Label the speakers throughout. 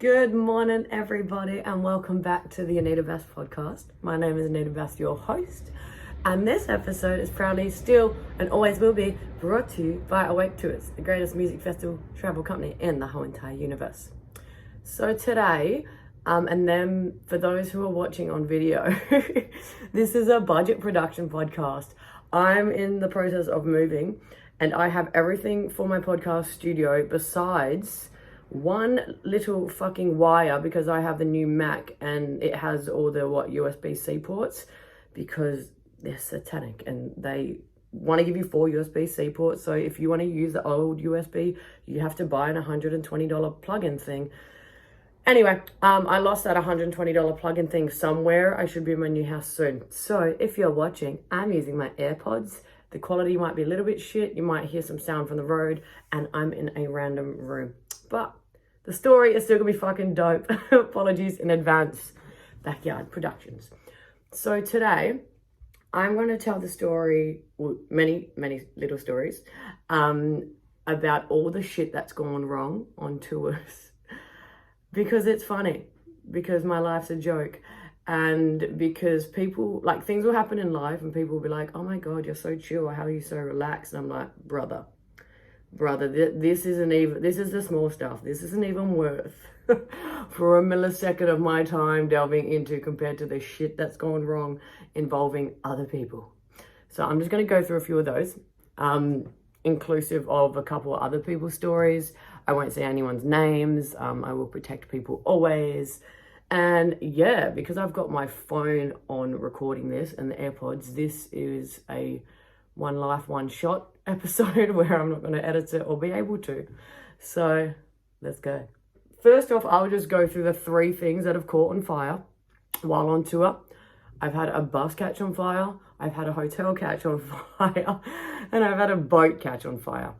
Speaker 1: Good morning, everybody, and welcome back to the ANITA BASS Podcast. My name is ANITA BASS, your host, and this episode is proudly still and always will be brought to you by Awake Tours, the greatest music festival travel company in the whole entire universe. So today, and then for those who are watching on video, this is a budget production podcast. I'm in the process of moving, and I have everything for my podcast studio besides one little fucking wire, because I have the new Mac and it has all the USB-C ports, because they're satanic and they want to give you 4 USB-C ports. So if you want to use the old USB, you have to buy an $120 plug-in thing. Anyway, I lost that $120 plug-in thing somewhere. I should be in my new house soon. So if you're watching, I'm using my AirPods. The quality might be a little bit shit. You might hear some sound from the road, and I'm in a random room. But the story is still gonna be fucking dope. Apologies in advance, Backyard Productions. So today, I'm gonna tell the story, well, many little stories, about all the shit that's gone wrong on tours. Because it's funny, because my life's a joke, and because people, like, things will happen in life and people will be like, oh my God, you're so chill, how are you so relaxed? And I'm like, brother, this is the small stuff. This isn't even worth for a millisecond of my time delving into compared to the shit that's gone wrong involving other people. So I'm just going to go through a few of those, inclusive of a couple of other people's stories. I won't say anyone's names. I will protect people always. And yeah, because I've got my phone on recording this and the AirPods, this is a one life, one shot episode where I'm not going to edit it or be able to. So let's go. First off, I'll just go through the 3 things that have caught on fire while on tour. I've had a bus catch on fire, I've had a hotel catch on fire, and I've had a boat catch on fire.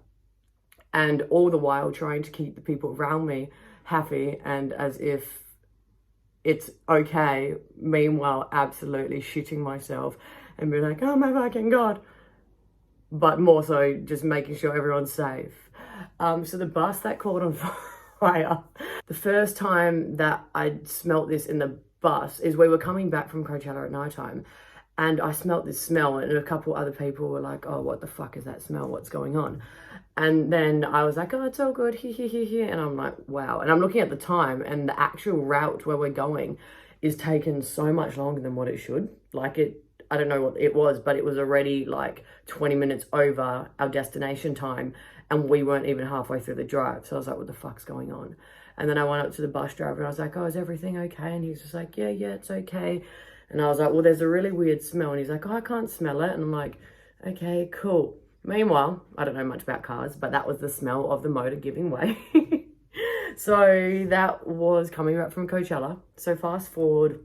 Speaker 1: And all the while trying to keep the people around me happy and as if it's okay. Meanwhile, absolutely shitting myself and be like, oh my fucking God. But more so just making sure everyone's safe. So the bus that caught on fire, the first time that I smelt this in the bus is we were coming back from Coachella at nighttime, and I smelt this smell, and a couple other people were like, oh, what the fuck is that smell? What's going on? And then I was like, oh, it's all good, and I'm like, wow. And I'm looking at the time, and the actual route where we're going is taking so much longer than what it should. Like, I don't know what it was, but it was already like 20 minutes over our destination time, and we weren't even halfway through the drive. So I was like, what the fuck's going on? And then I went up to the bus driver and I was like, oh, is everything okay? And he was just like, yeah, it's okay. And I was like, well, there's a really weird smell. And he's like, oh, I can't smell it. And I'm like, okay, cool. Meanwhile, I don't know much about cars, but that was the smell of the motor giving way. So that was coming back from Coachella. So fast forward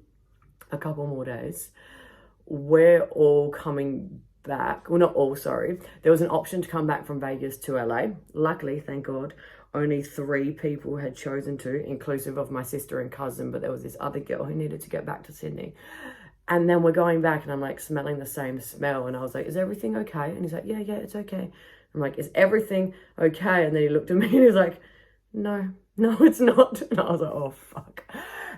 Speaker 1: a couple more days. We're all coming back. Well, not all, sorry. There was an option to come back from Vegas to LA. Luckily, thank God, only 3 people had chosen to, inclusive of my sister and cousin, but there was this other girl who needed to get back to Sydney. And then we're going back and I'm like smelling the same smell. And I was like, is everything okay? And he's like, yeah, it's okay. I'm like, is everything okay? And then he looked at me and he was like, no, it's not. And I was like, oh, fuck.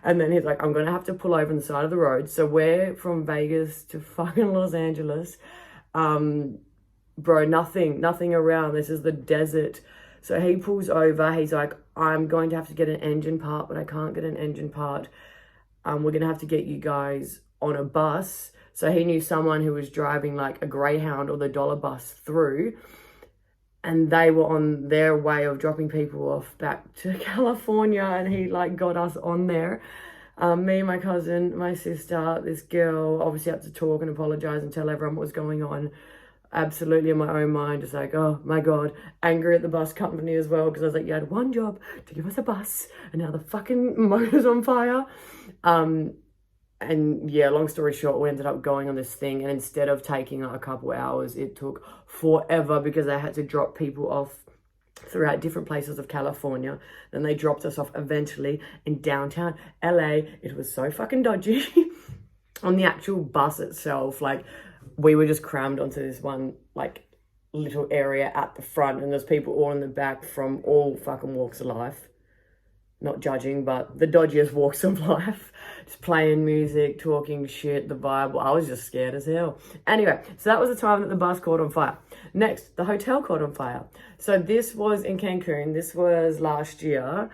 Speaker 1: And then he's like, I'm going to have to pull over on the side of the road. So we're from Vegas to fucking Los Angeles. Bro, nothing around. This is the desert. So he pulls over. He's like, I'm going to have to get an engine part, but I can't get an engine part. We're going to have to get you guys on a bus. So he knew someone who was driving like a Greyhound or the dollar bus through. And they were on their way of dropping people off back to California, and he like got us on there. Me, my cousin, my sister, this girl, obviously had to talk and apologize and tell everyone what was going on. Absolutely in my own mind, just like, oh my God, angry at the bus company as well, because I was like, you had one job to give us a bus, and now the fucking motor's on fire. And yeah, long story short, we ended up going on this thing, and instead of taking like a couple hours, it took forever because they had to drop people off throughout different places of California. Then they dropped us off eventually in downtown LA. It was so fucking dodgy. On the actual bus itself, like, we were just crammed onto this one like little area at the front, and there's people all in the back from all fucking walks of life. not judging, but the dodgiest walks of life, just playing music, talking shit, the vibe. I was just scared as hell. Anyway, so that was the time that the bus caught on fire. Next, the hotel caught on fire. So this was in Cancun. This was last year.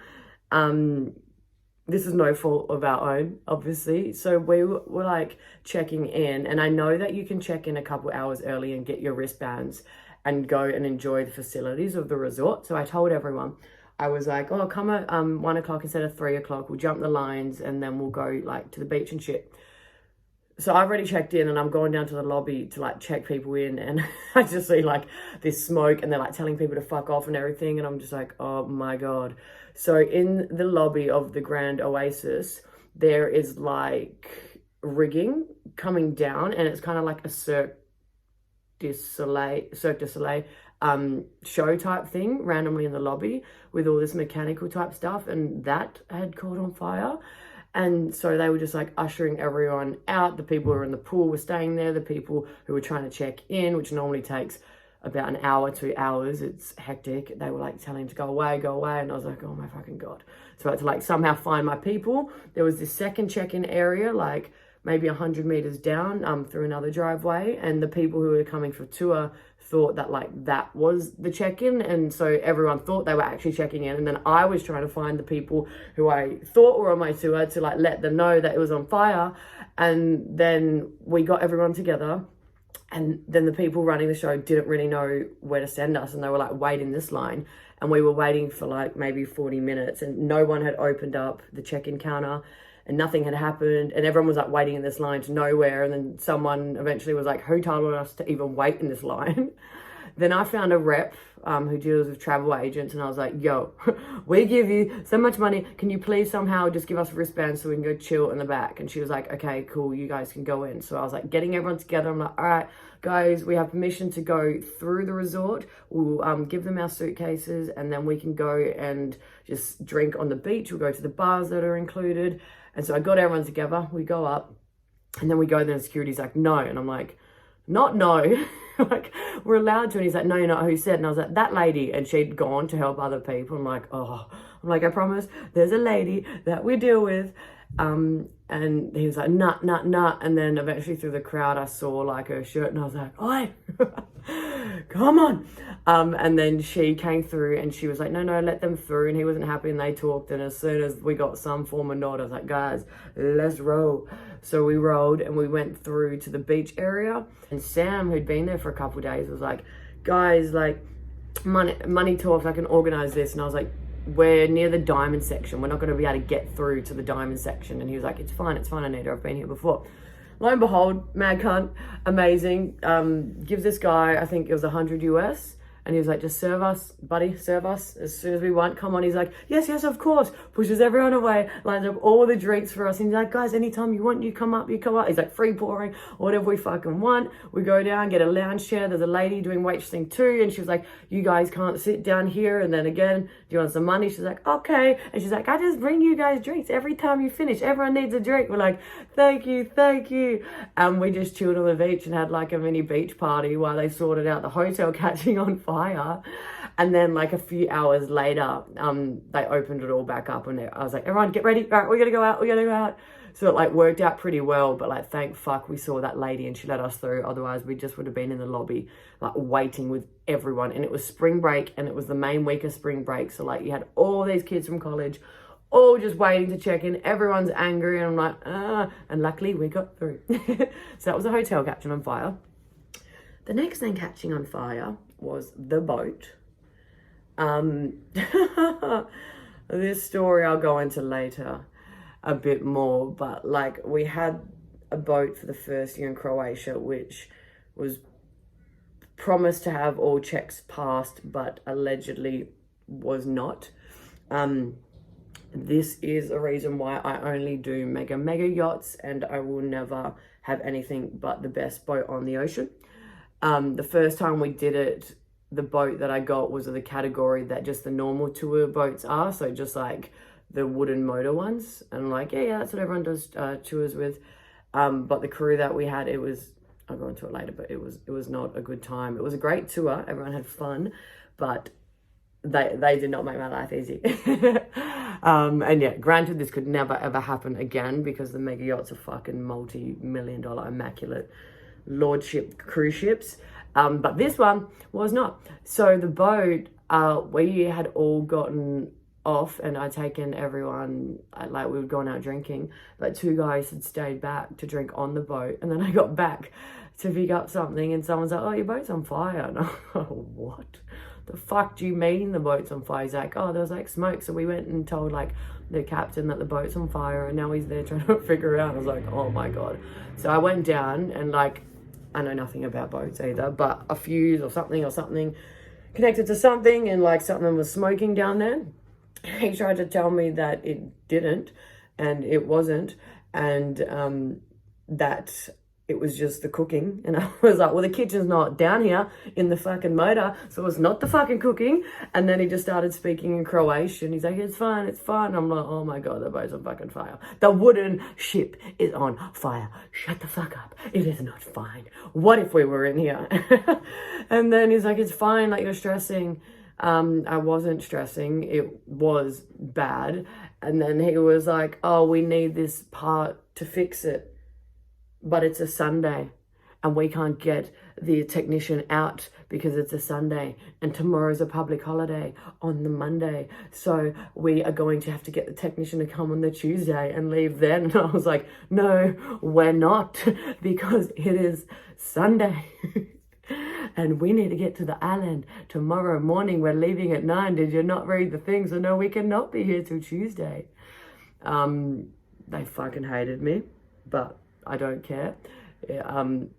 Speaker 1: This is no fault of our own, obviously. So we were like checking in, and I know that you can check in a couple hours early and get your wristbands and go and enjoy the facilities of the resort. So I told everyone, I was like, oh, come at 1 o'clock instead of 3 o'clock. We'll jump the lines and then we'll go like to the beach and shit. So I've already checked in and I'm going down to the lobby to like check people in, and I just see like this smoke and they're like telling people to fuck off and everything. And I'm just like, oh my God. So in the lobby of the Grand Oasis, there is like rigging coming down, and it's kind of like a Cirque du Soleil show type thing randomly in the lobby with all this mechanical type stuff, and that had caught on fire. And so they were just like ushering everyone out. The people who were in the pool were staying there. The people who were trying to check in, which normally takes about an hour, 2 hours, it's hectic. They were like telling him to go away. And I was like, oh my fucking God. So I had to like somehow find my people. There was this second check-in area, like maybe 100 meters down through another driveway. And the people who were coming for tour thought that like that was the check-in, and so everyone thought they were actually checking in. And then I was trying to find the people who I thought were on my tour to like let them know that it was on fire. And then we got everyone together, and then the people running the show didn't really know where to send us, and they were like, wait in this line. And we were waiting for like maybe 40 minutes, and no one had opened up the check-in counter, and nothing had happened, and everyone was like waiting in this line to nowhere. And then someone eventually was like, who told us to even wait in this line? Then I found a rep who deals with travel agents, and I was like, yo, we give you so much money, can you please somehow just give us wristbands so we can go chill in the back? And she was like, okay, cool, you guys can go in. So I was like getting everyone together. I'm like, all right, guys, we have permission to go through the resort. We'll give them our suitcases, and then we can go and just drink on the beach. We'll go to the bars that are included. And so I got everyone together, we go up, and then we go there, and security's like, no. And I'm like, not no, like, we're allowed to. And he's like, no, you're not. Who said? And I was like, that lady. And she'd gone to help other people. I'm like, oh, I promise, there's a lady that we deal with. And he was like, nut. And then eventually through the crowd, I saw like her shirt, and I was like, oi, come on. And then she came through, and she was like, no, let them through. And he wasn't happy, and they talked. And as soon as we got some form of nod, I was like, guys, let's roll. So we rolled, and we went through to the beach area. And Sam, who'd been there for a couple of days, was like, guys, like, money talks, I can organize this. And I was like, we're near the diamond section, we're not going to be able to get through to the diamond section. And he was like, it's fine, Anita, I've been here before. Lo and behold, mad cunt, amazing, gives this guy, I think it was 100 US, and he was like, just serve us, buddy, serve us as soon as we want, come on. He's like, yes, of course, pushes everyone away, lines up all the drinks for us, and he's like, guys, anytime you want, you come up. He's like, free pouring, whatever we fucking want. We go down, get a lounge chair, there's a lady doing waitressing too, and she was like, you guys can't sit down here. And then again, do you want some money? She's like, okay. And she's like, I just bring you guys drinks every time you finish, everyone needs a drink. We're like, thank you. And we just chilled on the beach and had like a mini beach party while they sorted out the hotel catching on fire. And then like a few hours later, they opened it all back up, and I was like, everyone get ready, all right, we gotta go out. So it like worked out pretty well, but like thank fuck we saw that lady and she let us through. Otherwise we just would have been in the lobby like waiting with everyone. And it was spring break, and it was the main week of spring break, so like you had all these kids from college all just waiting to check in. Everyone's angry, and I'm like, and luckily we got through. So that was a hotel catching on fire. The next thing catching on fire was the boat. This story I'll go into later a bit more, but like we had a boat for the first year in Croatia, which was promised to have all checks passed, but allegedly was not. This is a reason why I only do mega yachts, and I will never have anything but the best boat on the ocean. The first time we did it, the boat that I got was of the category that just the normal tour boats are, so just like the wooden motor ones. And I'm like, yeah, that's what everyone does tours with. But the crew that we had, I'll go into it later, but it was not a good time. It was a great tour, everyone had fun, but they did not make my life easy. And yeah, granted, this could never ever happen again because the mega yachts are fucking multi-million-dollar immaculate lordship cruise ships. But this one was not. So the boat, we had all gotten off and I'd taken everyone, like we were going out drinking, but 2 guys had stayed back to drink on the boat. And then I got back to pick up something and someone's like, oh, your boat's on fire. And I'm like, what? The fuck do you mean the boat's on fire? He's like, oh, there was like smoke. So we went and told like the captain that the boat's on fire and now he's there trying to figure it out. I was like, oh my God. So I went down and like, I know nothing about boats either, but a fuse or something connected to something and like something was smoking down there. He tried to tell me that it didn't and it wasn't, and that it was just the cooking. And I was like, well, the kitchen's not down here in the fucking motor, so it's not the fucking cooking. And then he just started speaking in Croatian. He's like, it's fine. I'm like, oh my God, the boat's on fucking fire. The wooden ship is on fire. Shut the fuck up. It is not fine. What if we were in here? And then he's like, it's fine, like you're stressing. I wasn't stressing. It was bad. And then he was like, oh, we need this part to fix it, but it's a Sunday and we can't get the technician out because it's a Sunday and tomorrow's a public holiday on the Monday. So we are going to have to get the technician to come on the Tuesday and leave then. And I was like, no, we're not, because it is Sunday. And we need to get to the island tomorrow morning. We're leaving at 9. Did you not read the thing? So no, we cannot be here till Tuesday. They fucking hated me, but I don't care. And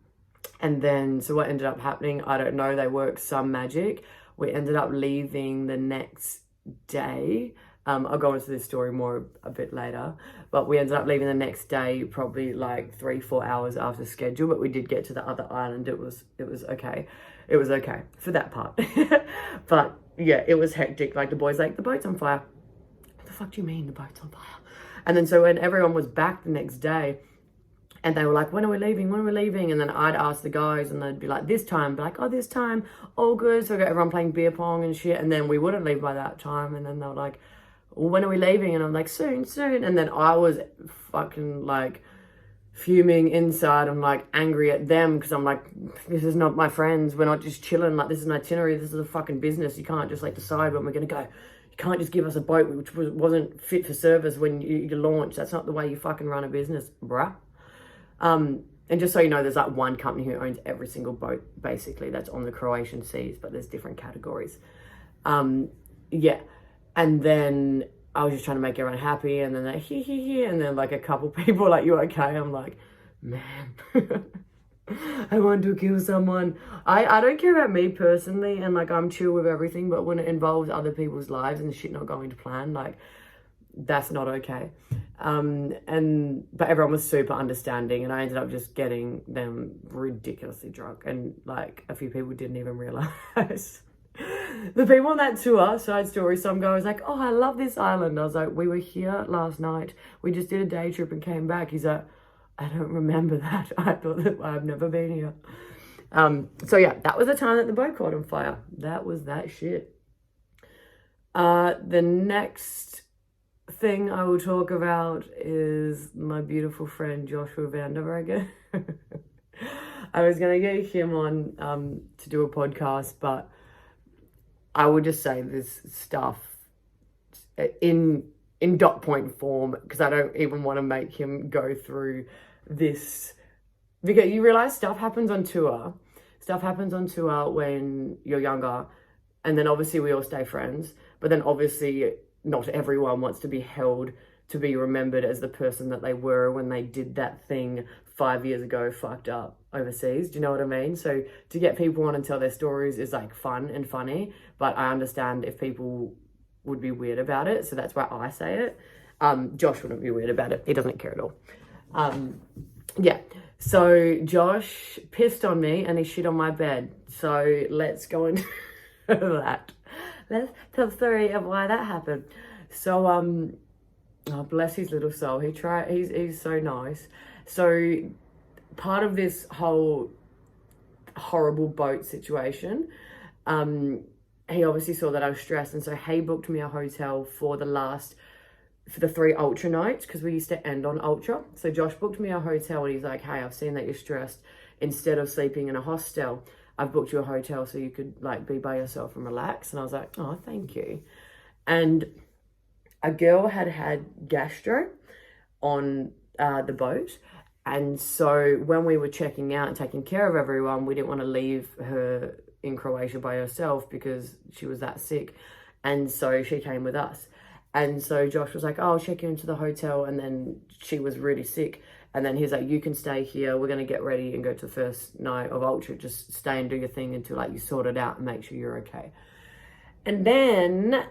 Speaker 1: then, so what ended up happening, I don't know, they worked some magic. We ended up leaving the next day. I'll go into this story more a bit later, but we ended up leaving the next day, probably like 3-4 hours after schedule, but we did get to the other island. It was okay. It was okay for that part. But yeah, it was hectic. Like the boys, like, the boat's on fire. What the fuck do you mean the boat's on fire? And then so when everyone was back the next day, and they were like, when are we leaving? When are we leaving? And then I'd ask the guys and they'd be like, this time. Be like, oh, this time, all good. So I got everyone playing beer pong and shit. And then we wouldn't leave by that time. And then they were like, well, when are we leaving? And I'm like, soon. And then I was fucking like fuming inside. I'm like angry at them because I'm like, this is not my friends. We're not just chilling. Like, this is an itinerary. This is a fucking business. You can't just like decide when we're going to go. You can't just give us a boat which wasn't fit for service when you launch. That's not the way you fucking run a business, bruh. And just so you know, there's like one company who owns every single boat, basically, that's on the Croatian seas, but there's different categories. Yeah. And then I was just trying to make everyone happy, and then they he, and then like a couple people like, you okay? I'm like, man, I want to kill someone. I don't care about me personally, and like I'm chill with everything, but when it involves other people's lives and shit not going to plan, like, that's not okay. But everyone was super understanding, and I ended up just getting them ridiculously drunk, and like a few people didn't even realize. The people on that tour, side story, some guy was like, oh, I love this island. I was like, we were here last night. We just did a day trip and came back. He's like, I don't remember that. I thought that I've never been here. So yeah, that was the time that the boat caught on fire. That was that shit. The next thing I will talk about is my beautiful friend Joshua Vanderberger. I was going to get him on to do a podcast, but I would just say this stuff in dot point form, because I don't even want to make him go through this, because you realize stuff happens on tour. Stuff happens on tour when you're younger, and then obviously we all stay friends, but then obviously not everyone wants to be held to be remembered as the person that they were when they did that thing 5 years ago, fucked up overseas. Do you know what I mean? So to get people on and tell their stories is like fun and funny, but I understand if people would be weird about it. So that's why I say it. Josh wouldn't be weird about it. He doesn't care at all. Yeah. So Josh pissed on me and he shit on my bed. So let's go into that. Let's tell the story of why that happened. So, oh, bless his little soul. He's so nice. So part of this whole horrible boat situation, he obviously saw that I was stressed, and so he booked me a hotel for the 3 Ultra nights, because we used to end on Ultra. So Josh booked me a hotel, and he's like, hey, I've seen that you're stressed. Instead of sleeping in a hostel, I've booked you a hotel so you could like be by yourself and relax. And I was like, oh, thank you. And a girl had gastro on the boat. And so when we were checking out and taking care of everyone, we didn't want to leave her in Croatia by herself because she was that sick. And so she came with us. And so Josh was like, oh, I'll check you into the hotel. And then she was really sick. And then he's like, you can stay here. We're going to get ready and go to the first night of Ultra. Just stay and do your thing until like you sort it out and make sure you're okay. And then,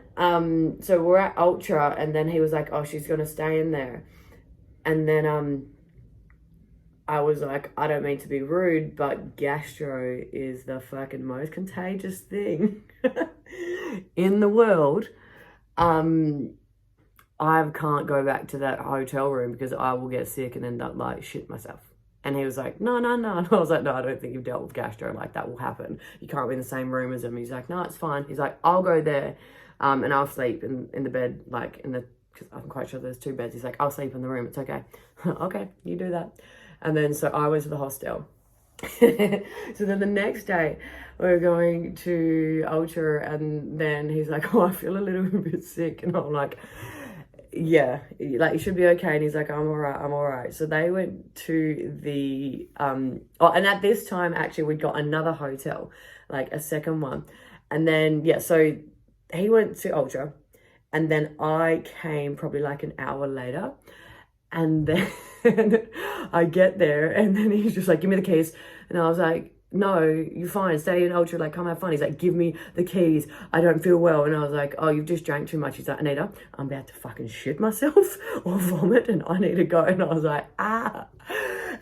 Speaker 1: so we're at Ultra, and then he was like, oh, she's going to stay in there. And then I was like, I don't mean to be rude, but gastro is the fucking most contagious thing in the world. I can't go back to that hotel room because I will get sick and end up like shit myself. And he was like, no. And I was like, no, I don't think you've dealt with gastro. Like, that will happen. You can't be in the same room as him. He's like, no, it's fine. He's like, I'll go there and I'll sleep in the bed, like because I'm quite sure there's 2 beds. He's like, I'll sleep in the room. It's okay. Okay, you do that. And then so I went to the hostel. So then the next day we're going to Ultra, and then he's like, oh, I feel a little bit sick. And I'm like, yeah, like, you should be okay. And he's like, I'm all right. So they went to the and at this time actually we'd got another hotel, like a second one. And then so he went to Ultra, and then I came probably like an hour later. And then I get there, and then he's just like, give me the keys. And I was like, no, you're fine. Stay in Ultra, like, come have fun. He's like, give me the keys. I don't feel well. And I was like, oh, you've just drank too much. He's like, Anita, I'm about to fucking shit myself or vomit, and I need to go. And I was like, ah.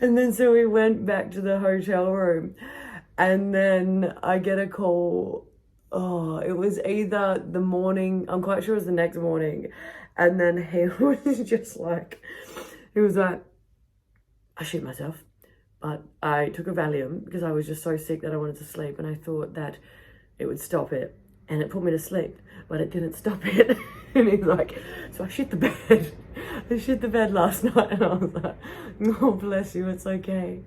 Speaker 1: And then so we went back to the hotel room, and then I get a call. Oh, it was either the morning, I'm quite sure it was the next morning. And then he was just like, he was like, I shit myself, but I took a Valium because I was just so sick that I wanted to sleep, and I thought that it would stop it, and it put me to sleep, but it didn't stop it. And he's like, so I shit the bed. I shit the bed last night. And I was like, oh, bless you, it's okay.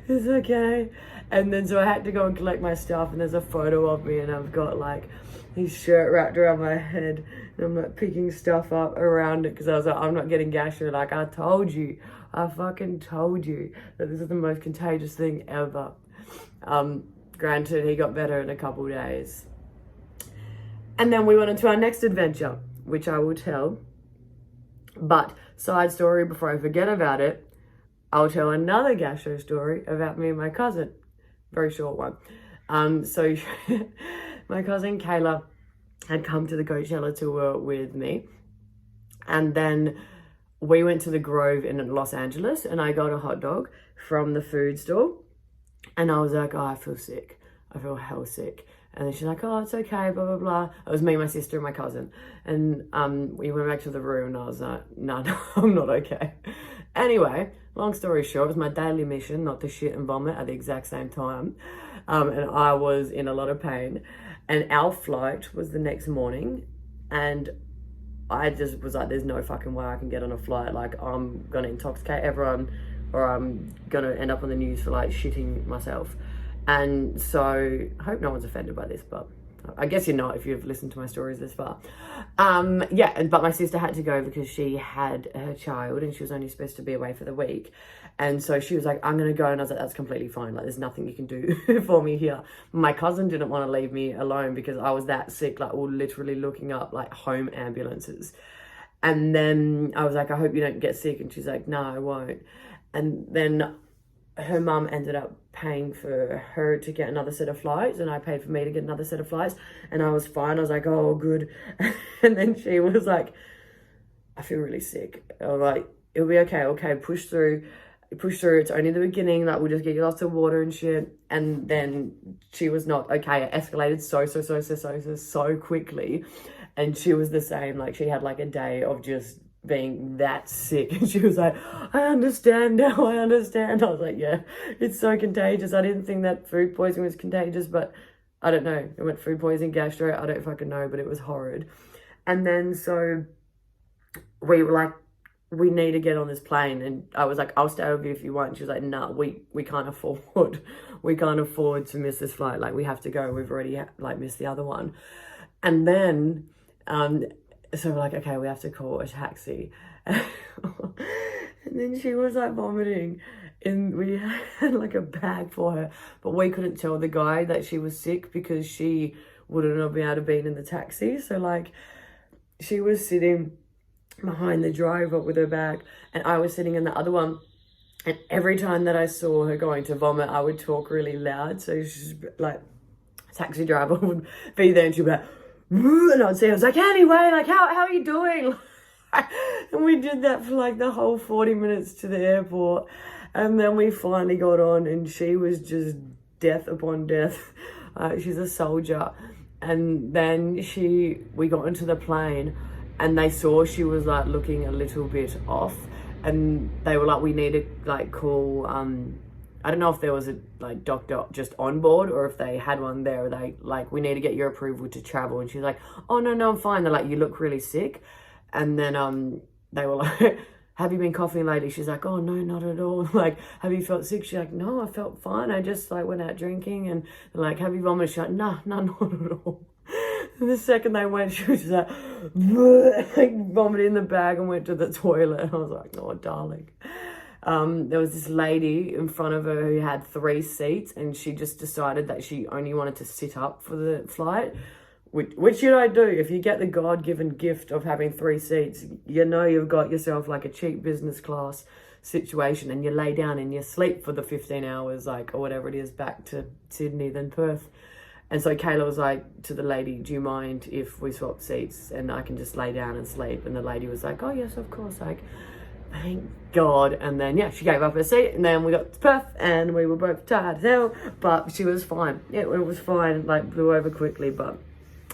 Speaker 1: It's okay. And then so I had to go and collect my stuff, and there's a photo of me, and I've got like his shirt wrapped around my head, and I'm like picking stuff up around it because I was like, I'm not getting gastro. Like, I fucking told you that this is the most contagious thing ever. Granted, he got better in a couple of days. And then we went into our next adventure, which I will tell. But side story, before I forget about it, I'll tell another gastro story about me and my cousin. Very short one. So my cousin Kayla had come to the Coachella tour with me. And then we went to the Grove in Los Angeles, and I got a hot dog from the food store. And I was like, oh, I feel sick. I feel hell sick. And then she's like, oh, it's okay, blah, blah, blah. It was me, my sister, and my cousin. And we went back to the room, and I was like, no, I'm not okay. Anyway, long story short, it was my daily mission not to shit and vomit at the exact same time. And I was in a lot of pain. And our flight was the next morning. And I just was like, there's no fucking way I can get on a flight. Like, I'm going to intoxicate everyone, or I'm going to end up on the news for like shitting myself. And so I hope no one's offended by this, but I guess you're not if you've listened to my stories this far. But my sister had to go because she had her child, and she was only supposed to be away for the week. And so she was like, I'm going to go. And I was like, that's completely fine. Like, there's nothing you can do for me here. My cousin didn't want to leave me alone because I was that sick. Like, we were literally looking up like home ambulances. And then I was like, I hope you don't get sick. And she's like, no, I won't. And then her mum ended up paying for her to get another set of flights, and I paid for me to get another set of flights, and I was fine. I was like, oh, good. And then she was like, I feel really sick. I was like, it'll be okay, push through, it's only the beginning, like, we'll just get you lots of water and shit. And then she was not okay. It escalated so quickly, and she was the same. Like, she had like a day of just being that sick, and she was like, I understand now, I was like, yeah, it's so contagious. I didn't think that food poisoning was contagious, but I don't know. It went food poisoning, gastro. I don't fucking know, but it was horrid. And then so we were like, we need to get on this plane. And I was like, I'll stay with you if you want. And she was like, nah, we can't afford, we can't afford to miss this flight. Like, we have to go. We've already like missed the other one. And then, so we're like, okay, we have to call a taxi. And then she was like vomiting. And we had like a bag for her. But we couldn't tell the guy that she was sick because she wouldn't have been able to be in the taxi. So like, she was sitting behind the driver with her bag and I was sitting in the other one, and every time that I saw her going to vomit I would talk really loud, so she's like, taxi driver would be there and she'd be like, and I was like, anyway, like how are you doing? And we did that for like the whole 40 minutes to the airport, and then we finally got on and she was just death upon death. She's a soldier. And then we got into the plane and they saw she was like looking a little bit off, and they were like, we need to like call, I don't know if there was a like doctor just on board or if they had one there. They like, we need to get your approval to travel. And she's like, oh no, I'm fine. They're like, you look really sick. And then they were like, have you been coughing lately? She's like, oh no, not at all. Like, have you felt sick? She's like, no, I felt fine. I just like went out drinking. And like, have you vomited? She's like, no, not at all. And the second they went, she was just like vomited in the bag and went to the toilet. And I was like, oh, darling. There was this lady in front of her who had 3 seats, and she just decided that she only wanted to sit up for the flight. Which you don't do. If you get the God-given gift of having 3 seats, you know you've got yourself like a cheap business class situation, and you lay down and you sleep for the 15 hours, like, or whatever it is, back to Sydney, then Perth. And so Kayla was like to the lady, do you mind if we swap seats and I can just lay down and sleep? And the lady was like, oh yes, of course, like, thank God. And then, yeah, she gave up her seat, and then we got to Perth and we were both tired as hell, but she was fine. It was fine, like blew over quickly, but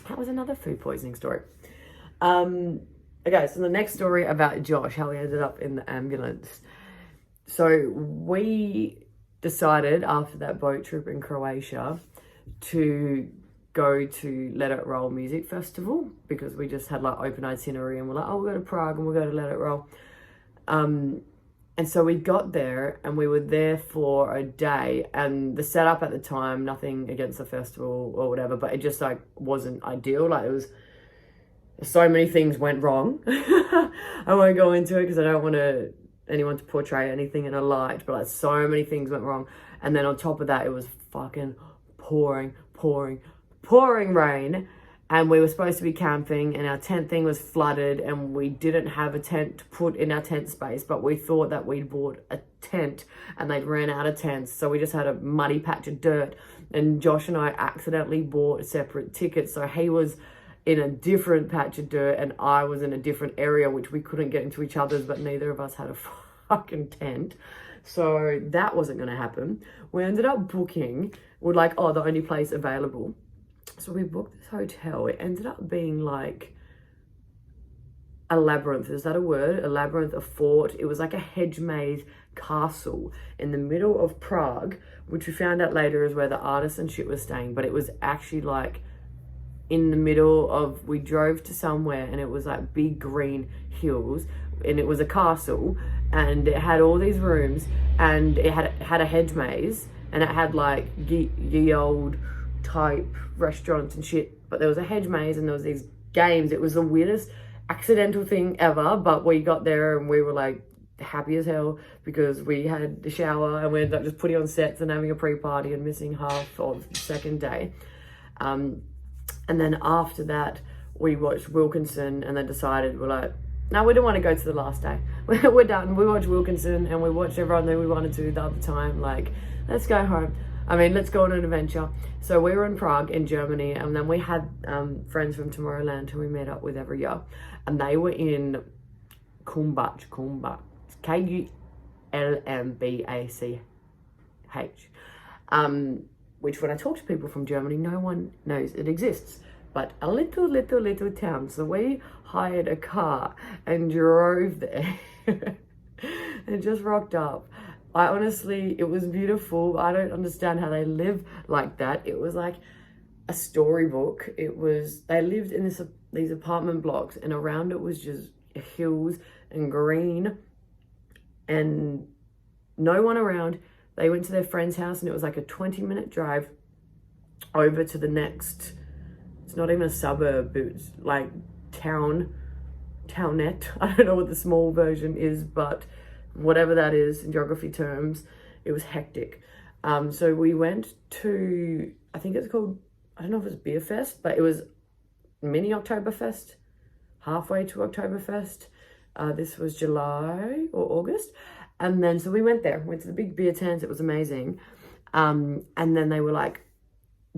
Speaker 1: that was another food poisoning story. Okay, so the next story about Josh, how he ended up in the ambulance. So we decided after that boat trip in Croatia to go to Let It Roll Music Festival, because we just had like open itinerary and we're like, oh, we'll go to Prague and we'll go to Let It Roll. And so we got there and we were there for a day, and the setup at the time, nothing against the festival or whatever, but it just like wasn't ideal. Like, it was, so many things went wrong. I won't go into it because I don't want anyone to portray anything in a light, but like so many things went wrong. And then on top of that, it was fucking pouring rain, and we were supposed to be camping, and our tent thing was flooded, and we didn't have a tent to put in our tent space, but we thought that we'd bought a tent and they'd ran out of tents, so we just had a muddy patch of dirt. And Josh and I accidentally bought separate tickets, so he was in a different patch of dirt and I was in a different area, which we couldn't get into each other's, but neither of us had a fucking tent. So that wasn't going to happen. We ended up booking, we're like, oh, the only place available. So we booked this hotel. It ended up being like a labyrinth. Is that a word? A labyrinth, a fort. It was like a hedge maze castle in the middle of Prague, which we found out later is where the artist and shit was staying. But it was actually like in the middle of, we drove to somewhere and it was like big green hills, and it was a castle, and it had all these rooms, and it had a hedge maze, and it had like ye old type restaurants and shit, but there was a hedge maze and there was these games. It was the weirdest accidental thing ever, but we got there and we were like happy as hell because we had the shower and we ended up just putting on sets and having a pre-party and missing half of the second day. And then after that we watched Wilkinson, and then decided, we're like, no, we don't want to go to the last day. We're done. We watched Wilkinson and we watched everyone that we wanted to the other time. Like, let's go home. I mean, let's go on an adventure. So we were in Prague in Germany, and then we had friends from Tomorrowland who we met up with every year, and they were in Kulmbach, Kulmbach, which when I talk to people from Germany, no one knows it exists, but a little town. So we hired a car and drove there and just rocked up. It was beautiful. I don't understand how they live like that. It was like a storybook. They lived in these apartment blocks, and around it was just hills and green and no one around. They went to their friend's house, and it was like a 20-minute drive over to the next, it's not even a suburb, it's like townette. I don't know what the small version is, but whatever that is in geography terms, it was hectic. So we went to, I think it's called, I don't know if it's Beer Fest, but it was mini Oktoberfest, halfway to Oktoberfest. This was July or August. And then, so we went to the big beer tent. It was amazing. And then they were like,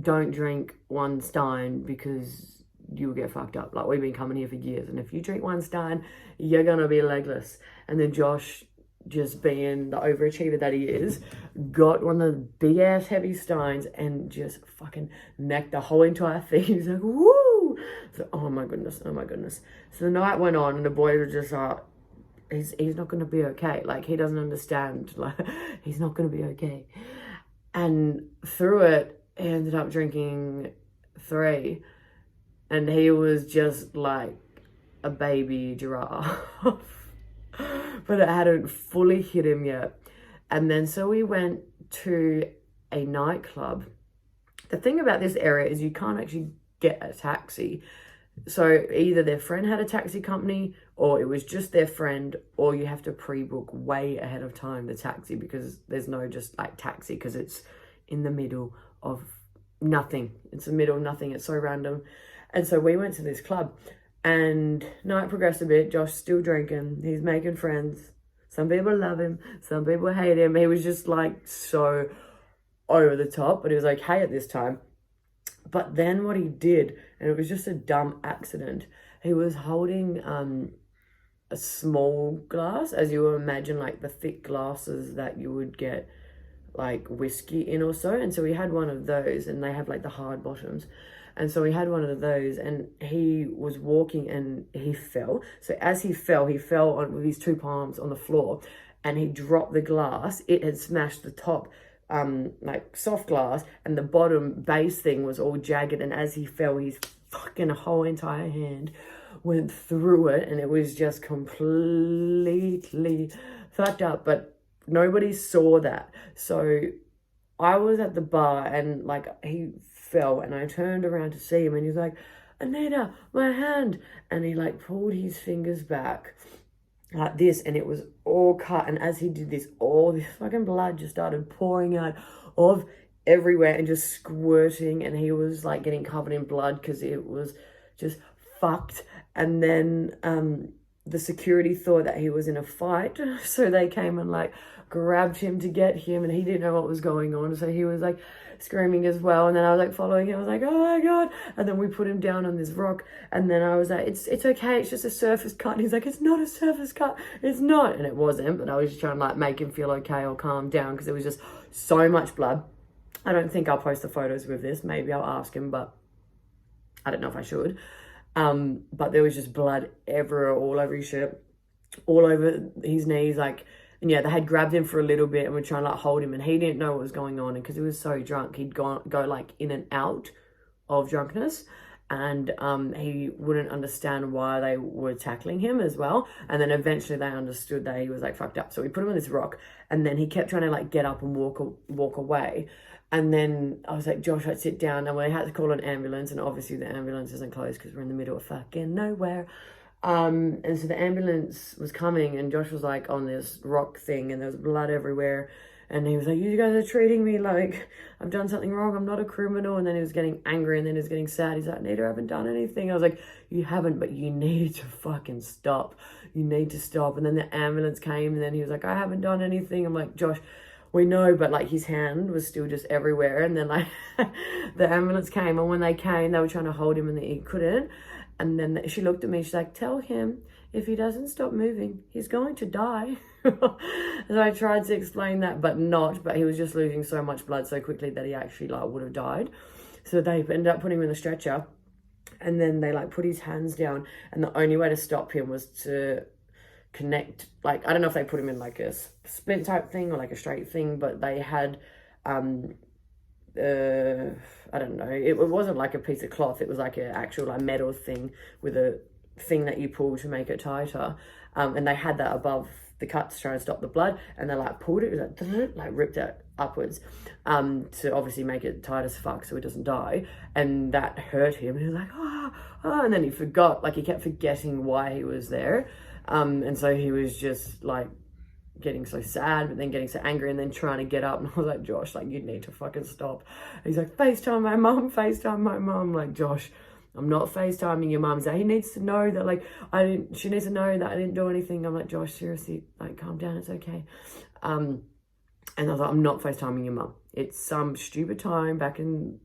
Speaker 1: don't drink one stein because you'll get fucked up. Like, we've been coming here for years, and if you drink one stein, you're gonna be legless. And then Josh, just being the overachiever that he is, got one of the big ass heavy steins and just fucking necked the whole entire thing. He's like, woo! So, oh my goodness. So the night went on, and the boys were just like, he's not gonna be okay. Like, he doesn't understand. Like, he's not gonna be okay. And through it, he ended up drinking 3, and he was just like a baby giraffe. But it hadn't fully hit him yet. And then so we went to a nightclub. The thing about this area is you can't actually get a taxi. So either their friend had a taxi company, or it was just their friend, or you have to pre-book way ahead of time the taxi, because there's no just like taxi, because it's in the middle of nothing. It's the middle of nothing. It's so random. And so we went to this club, and night progressed a bit. Josh still drinking. He's making friends. Some people love him. Some people hate him. He was just like so over the top, but he was okay at this time. But then what he did, and it was just a dumb accident, he was holding a small glass, as you would imagine, like the thick glasses that you would get like whiskey in or so. And so we had one of those, and they have like the hard bottoms. And so we had one of those, and he was walking and he fell. So as he fell on with his 2 palms on the floor, and he dropped the glass. It had smashed the top like soft glass, and the bottom base thing was all jagged. And as he fell, his fucking whole entire hand went through it, and it was just completely fucked up. But nobody saw that. So I was at the bar, and like he fell, and I turned around to see him, and he's like, Anita, my hand. And he like pulled his fingers back like this, and it was all cut. And as he did this, all this fucking blood just started pouring out of everywhere and just squirting, and he was like getting covered in blood because it was just fucked. And then the security thought that he was in a fight, so they came and like grabbed him to get him, and he didn't know what was going on, so he was like screaming as well. And then I was like following him. I was like, oh my god. And then we put him down on this rock, and then I was like, it's okay, it's just a surface cut. And he's like, it's not a surface cut, it's not. And it wasn't, but I was just trying to like make him feel okay or calm down, because there was just so much blood. I don't think I'll post the photos with this. Maybe I'll ask him, but I don't know if I should. But there was just blood everywhere, all over his shirt, all over his knees, like. And yeah, they had grabbed him for a little bit and were trying to like hold him, and he didn't know what was going on. And because he was so drunk, he'd go like in and out of drunkenness, and he wouldn't understand why they were tackling him as well. And then eventually they understood that he was like fucked up. So we put him on this rock, and then he kept trying to like get up and walk away. And then I was like, Josh, I'd sit down, and we had to call an ambulance, and obviously the ambulance isn't closed because we're in the middle of fucking nowhere. And so the ambulance was coming, and Josh was like on this rock thing, and there was blood everywhere, and he was like, you guys are treating me like I've done something wrong, I'm not a criminal. And then he was getting angry, and then he was getting sad. He's like, Nita, I haven't done anything. I was like, you haven't, but you need to fucking stop. You need to stop. And then the ambulance came, and then he was like, I haven't done anything. I'm like, Josh, we know, but like his hand was still just everywhere. And then like the ambulance came, and when they came, they were trying to hold him, and he couldn't. And then she looked at me, she's like, tell him if he doesn't stop moving, he's going to die. And I tried to explain that, but he was just losing so much blood so quickly that he actually like would have died. So they ended up putting him in the stretcher, and then they like put his hands down, and the only way to stop him was to connect, like, I don't know if they put him in like a splint type thing or like a straight thing, but they had I don't know, it wasn't like a piece of cloth, it was like an actual like metal thing with a thing that you pull to make it tighter, and they had that above the cut to try and stop the blood, and they like pulled it, it was like ripped it upwards, to obviously make it tight as fuck so it doesn't die, and that hurt him. He was like, and then he forgot, like he kept forgetting why he was there, and so he was just like getting so sad, but then getting so angry, and then trying to get up. And I was like, Josh, like, you need to fucking stop. And he's like, FaceTime my mum, FaceTime my mum. Like, Josh, I'm not FaceTiming your mum. He's like, he needs to know that, like, she needs to know that I didn't do anything. I'm like, Josh, seriously, like, calm down, it's okay. And I was like, I'm not FaceTiming your mum. It's some stupid time back in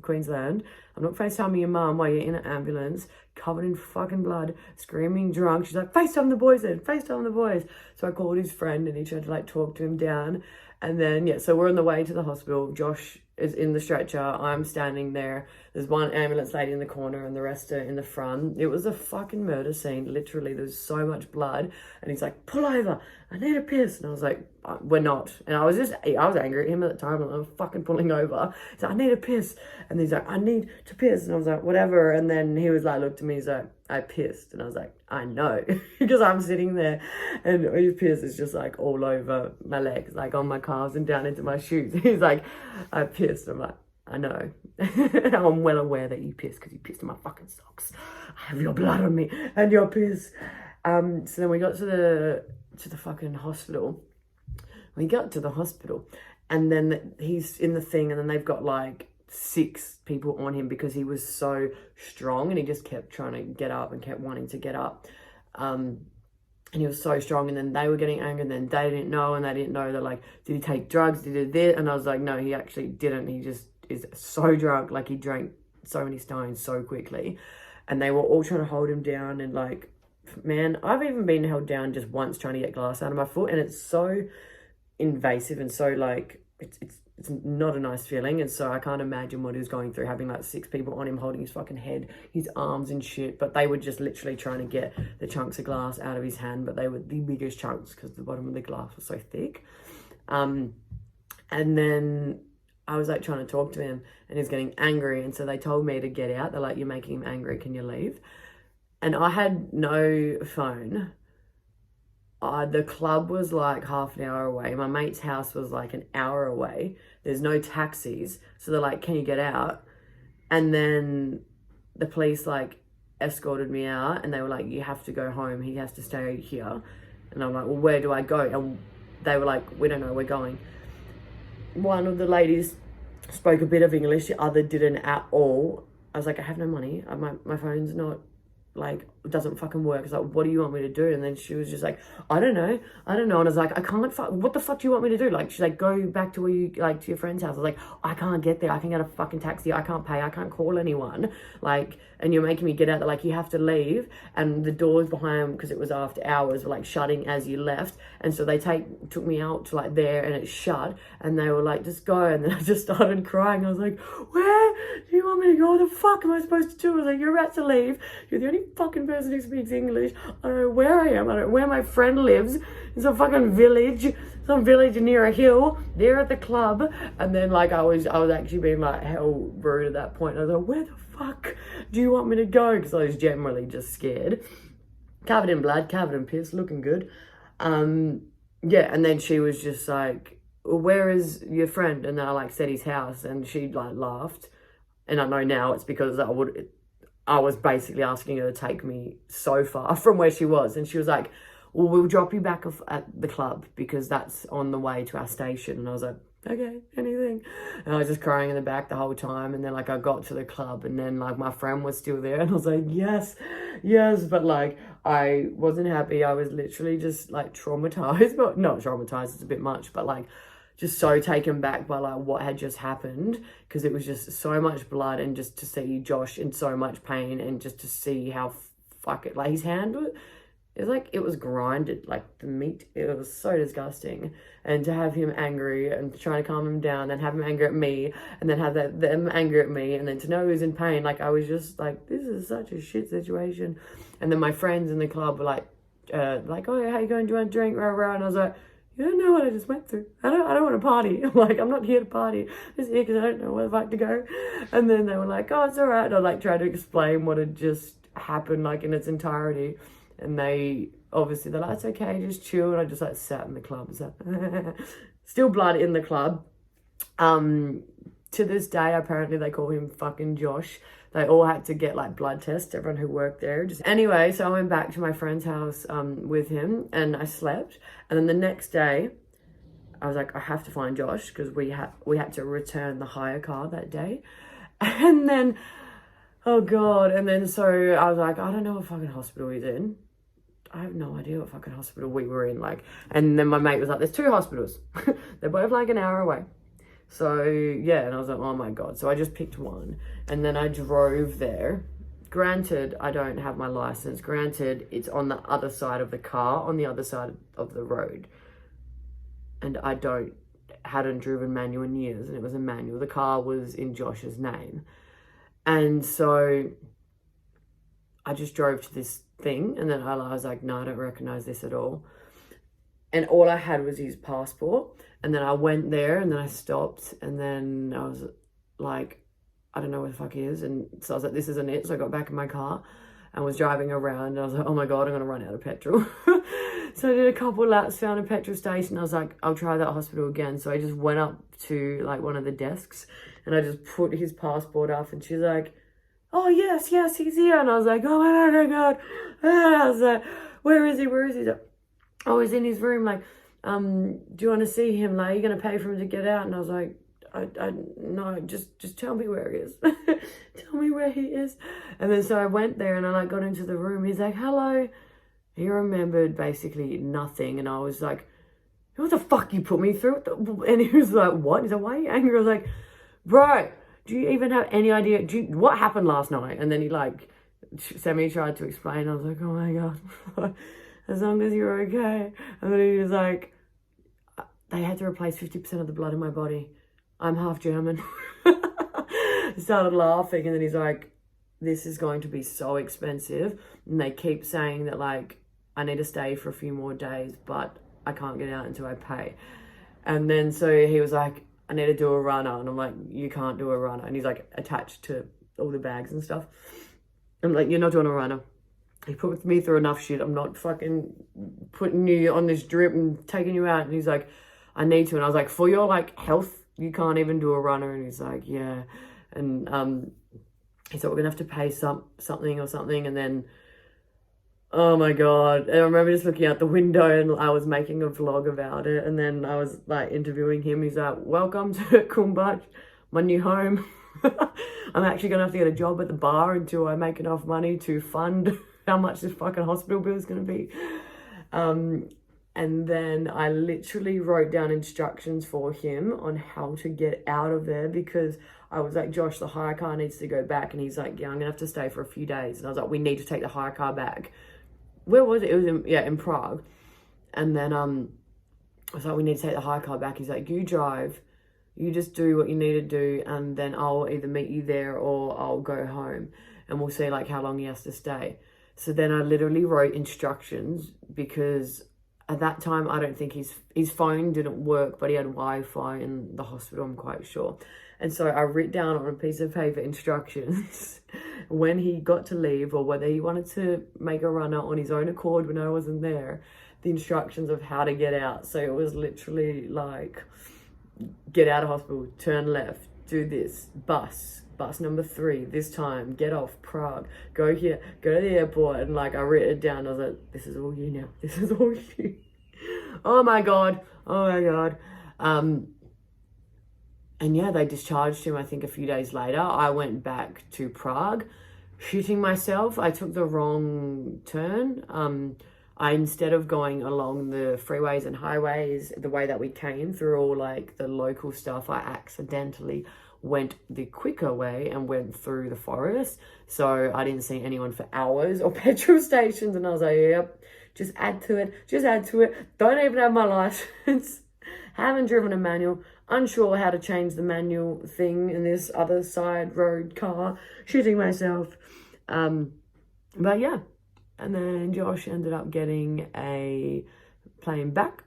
Speaker 1: Queensland. I'm not FaceTiming your mum while you're in an ambulance, covered in fucking blood, screaming drunk. She's like, FaceTime the boys then, FaceTime the boys. So I called his friend and he tried to like talk to him down. And then, yeah, so we're on the way to the hospital. Josh is in the stretcher. I'm standing there. There's one ambulance lady in the corner and the rest are in the front. It was a fucking murder scene. Literally, there was so much blood. And he's like, pull over. I need a piss. And I was like, we're not. And I was angry at him at the time. I'm fucking pulling over. He's like, I need a piss. And he's like, I need to piss. And I was like, whatever. And then he was like, looked at me. He's like, I pissed. And I was like, I know. Because I'm sitting there and his piss is just like all over my legs, like on my calves and down into my shoes. He's like, I pissed. I'm like, I know. I'm well aware that you pissed because you pissed in my fucking socks. I have your blood on me and your piss. So then we got to the fucking hospital. We got to the hospital and then he's in the thing and then they've got like 6 people on him because he was so strong and he just kept trying to get up and kept wanting to get up. And he was so strong and then they were getting angry and then they didn't know and they didn't know that like, did he take drugs? Did he do this? And I was like, no, he actually didn't. He just is so drunk. Like he drank so many stones so quickly and they were all trying to hold him down. And like, man, I've even been held down just once trying to get glass out of my foot and it's so invasive and so like, it's not a nice feeling. And so I can't imagine what he was going through, having like 6 people on him holding his fucking head, his arms and shit. But they were just literally trying to get the chunks of glass out of his hand, but they were the biggest chunks because the bottom of the glass was so thick. And then I was like trying to talk to him and he was getting angry. And so they told me to get out. They're like, you're making him angry, can you leave? And I had no phone. The club was like half an hour away. My mate's house was like an hour away. There's no taxis. So they're like, can you get out? And then the police like escorted me out and they were like, you have to go home. He has to stay here. And I'm like, well, where do I go? And they were like, we don't know, we're going. One of the ladies spoke a bit of English. The other didn't at all. I was like, I have no money. My phone's not, like, doesn't fucking work. It's like, what do you want me to do? And then she was just like, I don't know. And I was like, I can't, what the fuck do you want me to do? Like, she's like, go back to where you, like, to your friend's house. I was like, I can't get there. I can get a fucking taxi. I can't pay. I can't call anyone. Like, and you're making me get out there. Like, you have to leave. And the doors behind, because it was after hours, were like shutting as you left. And so they took me out to like there and it shut. And they were like, just go. And then I just started crying. I was like, where do you want me to go? What the fuck am I supposed to do? I was like, you're about to leave. You're the only fucking person who speaks English. I don't know where I am. I don't know where my friend lives. In some fucking village. Some village near a hill. They're at the club. And then like I was actually being like hell rude at that point. I was like, where the fuck do you want me to go? Because I was generally just scared. Covered in blood, covered in piss, looking good. Yeah, and then she was just like, well, where is your friend? And then I like said his house and she like laughed. And I know now it's because I was basically asking her to take me so far from where she was. And she was like, well, we'll drop you back off at the club because that's on the way to our station. And I was like, okay, anything. And I was just crying in the back the whole time. And then like I got to the club and then like my friend was still there and I was like, yes. But like I wasn't happy. I was literally just like traumatized, but not traumatized, it's a bit much, but like just so taken back by like what had just happened because it was just so much blood and just to see Josh in so much pain and just to see how like his hand it was like it was grinded, like the meat, it was so disgusting. And to have him angry and trying to calm him down, then have him angry at me, and then have them angry at me, and then to know he was in pain, like I was just like, this is such a shit situation. And then my friends in the club were like, oh, how you going? Do you want a drink? Rah, rah. And I was like, you don't know what I just went through. I don't want to party. I'm like, I'm not here to party. I'm just here because I don't know where the fuck to go. And then they were like, oh, it's all right. And I like tried to explain what had just happened like in its entirety. And they obviously, they're like, it's okay, just chill. And I just like sat in the club. Still blood in the club. To this day, apparently they call him fucking Josh. They all had to get like blood tests, everyone who worked there. Anyway, so I went back to my friend's house with him and I slept. And then the next day, I was like, I have to find Josh because we had to return the hire car that day. And then, oh God. And then so I was like, I don't know what fucking hospital he's in. I have no idea what fucking hospital we were in. Like, and then my mate was like, there's 2 hospitals. They're both like an hour away. So yeah, and I was like, oh my God. So I just picked one and then I drove there. Granted, I don't have my license. Granted, it's on the other side of the car, on the other side of the road. And I hadn't driven manual in years, and it was a manual. The car was in Josh's name. And so I just drove to this thing and then I was like, no, I don't recognize this at all. And all I had was his passport. And then I went there and then I stopped and then I was like, I don't know where the fuck he is. And so I was like, this isn't it. So I got back in my car and was driving around and I was like, oh my God, I'm going to run out of petrol. So I did a couple laps, found a petrol station. I was like, I'll try that hospital again. So I just went up to like one of the desks and I just put his passport up and she's like, oh yes, he's here. And I was like, oh my God. And I was like, where is he? He's like, oh, he's in his room. Like, do you want to see him? Like, are you going to pay for him to get out? And I was like, no, just tell me where he is. Tell me where he is. And then so I went there and I like got into the room. He's like, hello. He remembered basically nothing. And I was like, what the fuck you put me through? And he was like, what? He's like, why are you angry? I was like, bro, do you even have any idea? What happened last night? And then he like tried to explain. I was like, oh my God. As long as you're okay. And then he was like, they had to replace 50% of the blood in my body. I'm half German. He started laughing and then he's like, this is going to be so expensive. And they keep saying that like, I need to stay for a few more days, but I can't get out until I pay. And then so he was like, I need to do a runner. And I'm like, you can't do a runner. And he's like attached to all the bags and stuff. I'm like, you're not doing a runner. He put me through enough shit. I'm not fucking putting you on this drip and taking you out. And he's like, I need to. And I was like, for your like health, you can't even do a runner. And he's like, yeah. And he said, we're gonna have to pay something. And then, oh my God. And I remember just looking out the window and I was making a vlog about it. And then I was like interviewing him. He's like, welcome to Kumbat, my new home. I'm actually gonna have to get a job at the bar until I make enough money to fund how much this fucking hospital bill is going to be. And then I literally wrote down instructions for him on how to get out of there because I was like, Josh, the hire car needs to go back. And he's like, yeah, I'm going to have to stay for a few days. And I was like, we need to take the hire car back. Where was it? It was in Prague. And then I was like, we need to take the hire car back. He's like, you drive. You just do what you need to do. And then I'll either meet you there or I'll go home. And we'll see like how long he has to stay. So then I literally wrote instructions because at that time, I don't think his phone didn't work, but he had Wi-Fi in the hospital, I'm quite sure. And so I wrote down on a piece of paper instructions when he got to leave or whether he wanted to make a runner on his own accord when I wasn't there, the instructions of how to get out. So it was literally like, get out of hospital, turn left, do this, bus number 3, this time, get off, Prague, go here, go to the airport. And like, I wrote it down. I was like, this is all you now. This is all you. Oh my God. And yeah, they discharged him, I think a few days later. I went back to Prague, shitting myself. I took the wrong turn. I, instead of going along the freeways and highways, the way that we came through all like the local stuff, I accidentally went the quicker way and went through the forest. So I didn't see anyone for hours or petrol stations. And I was like, yep, just add to it. Don't even have my license. Haven't driven a manual. Unsure how to change the manual thing in this other side road car. Shitting myself. But yeah. And then Josh ended up getting a plane back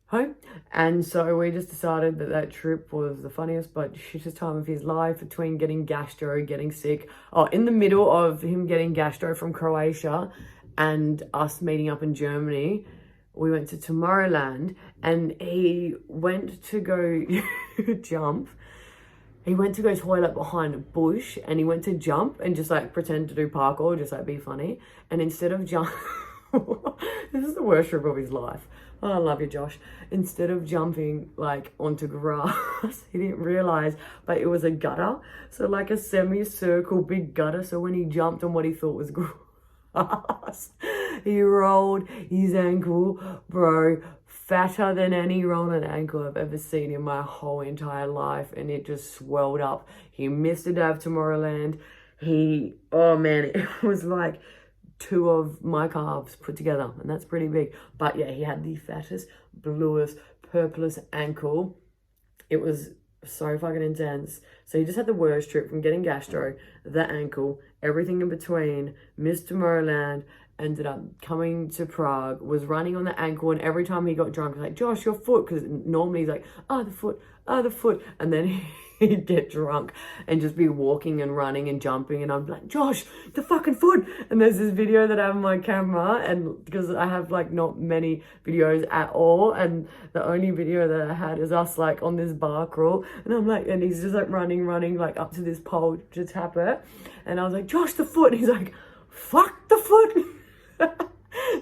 Speaker 1: home. And so we just decided that that trip was the funniest but shittest time of his life, between getting gastro, getting sick. Oh, in the middle of him getting gastro from Croatia and us meeting up in Germany, we went to Tomorrowland, and he went to go jump. He went to go toilet behind a bush, and he went to jump and just like pretend to do parkour, just like be funny. And instead of jump, this is the worst trip of his life. Oh, I love you, Josh. Instead of jumping like onto grass, he didn't realize, but it was a gutter. So like a semicircle big gutter. So when he jumped on what he thought was grass, he rolled his ankle, bro, fatter than any rolled ankle I've ever seen in my whole entire life. And it just swelled up. He missed a day of Tomorrowland. Oh man, it was like 2 of my calves put together, and that's pretty big. But yeah, he had the fattest, bluest, purplest ankle. It was so fucking intense. So he just had the worst trip, from getting gastro, the ankle, everything in between, missed Tomorrowland, ended up coming to Prague, was running on the ankle, and every time he got drunk, I was like, Josh, your foot, because normally he's like, oh, the foot, and then he'd get drunk and just be walking and running and jumping, and I'm like, Josh, the fucking foot. And there's this video that I have on my camera, and because I have like not many videos at all, and the only video that I had is us like on this bar crawl, and I'm like, and he's just like running like up to this pole to tap it, and I was like, Josh, the foot, and he's like, fuck the foot.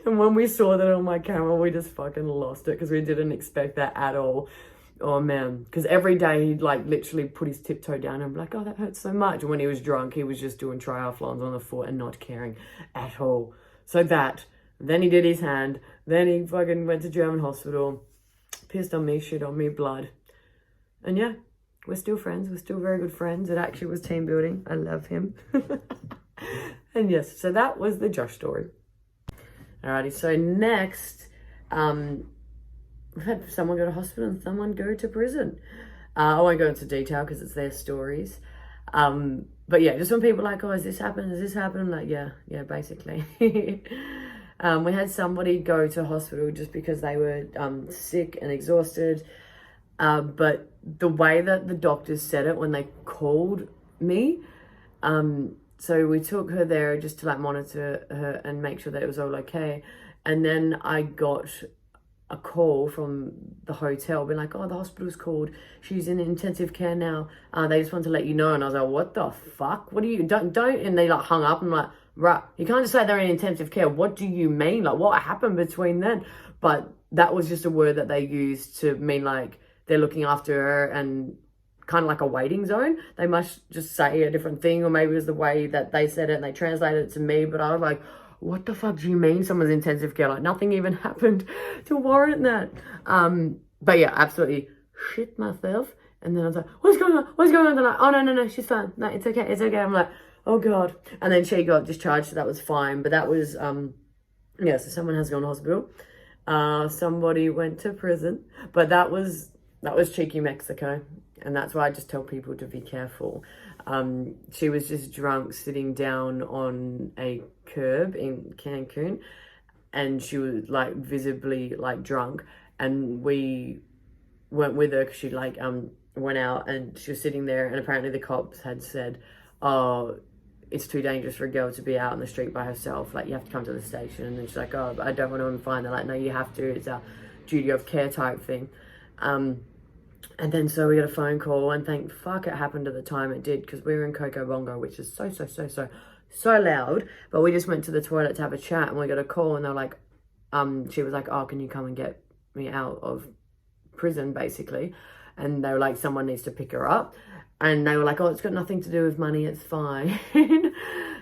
Speaker 1: And when we saw that on my camera, we just fucking lost it, because we didn't expect that at all. Oh man, because every day he'd like literally put his tiptoe down and be like, oh, that hurts so much. And when he was drunk, he was just doing triathlons on the foot and not caring at all. So then he did his hand, then he fucking went to German hospital, pissed on me, shit on me, blood. And yeah, we're still friends. We're still very good friends. It actually was team building. I love him. And yes, so that was the Josh story. Alrighty, so next, we've had someone go to hospital and someone go to prison. I won't go into detail because it's their stories. But yeah, just when people are like, oh, has this happened? I'm like, yeah, basically. We had somebody go to hospital just because they were sick and exhausted. But the way that the doctors said it when they called me, so we took her there just to like monitor her and make sure that it was all okay. And then I got a call from the hotel being like, oh, the hospital's called, she's in intensive care now, they just want to let you know. And I was like, what the fuck, what do you don't and they like hung up. And I'm like, right, you can't just say they're in intensive care, what do you mean, like what happened between then? But that was just a word that they used to mean like they're looking after her, and kind of like a waiting zone. They must just say a different thing, or maybe it was the way that they said it and they translated it to me. But I was like, what the fuck do you mean someone's intensive care? Like nothing even happened to warrant that. But yeah, absolutely shit myself. And then I was like, what's going on? They're like, oh, no, she's fine. No, it's okay. I'm like, oh God. And then she got discharged, so that was fine. But that was, yeah, so someone has gone to hospital. Somebody went to prison, but that was cheeky Mexico. And that's why I just tell people to be careful. She was just drunk sitting down on a curb in Cancun, and she was like visibly like drunk, and we went with her because she like went out, and she was sitting there, and apparently the cops had said, oh, it's too dangerous for a girl to be out on the street by herself, like you have to come to the station. And then she's like, oh, but I don't want to find. They're like, no, you have to, it's a duty of care type thing. And then so we got a phone call, and thank fuck it happened at the time it did, because we were in Coco Bongo, which is so loud. But we just went to the toilet to have a chat, and we got a call, and they're like, she was like, oh, can you come and get me out of prison, basically? And they were like, someone needs to pick her up. And they were like, oh, it's got nothing to do with money, it's fine. And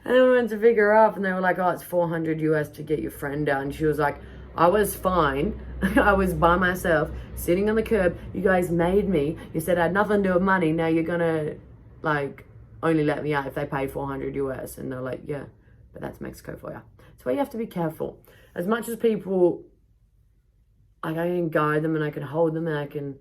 Speaker 1: then we went to pick her up, and they were like, oh, it's $400 US to get your friend out. And she was like, I was fine. I was by myself, sitting on the curb. You guys made me. You said I had nothing to do with money. Now you're gonna like only let me out if they pay $400 US. And they're like, yeah, but that's Mexico for you. That's why you have to be careful. As much as people, like I can guide them and I can hold them and I can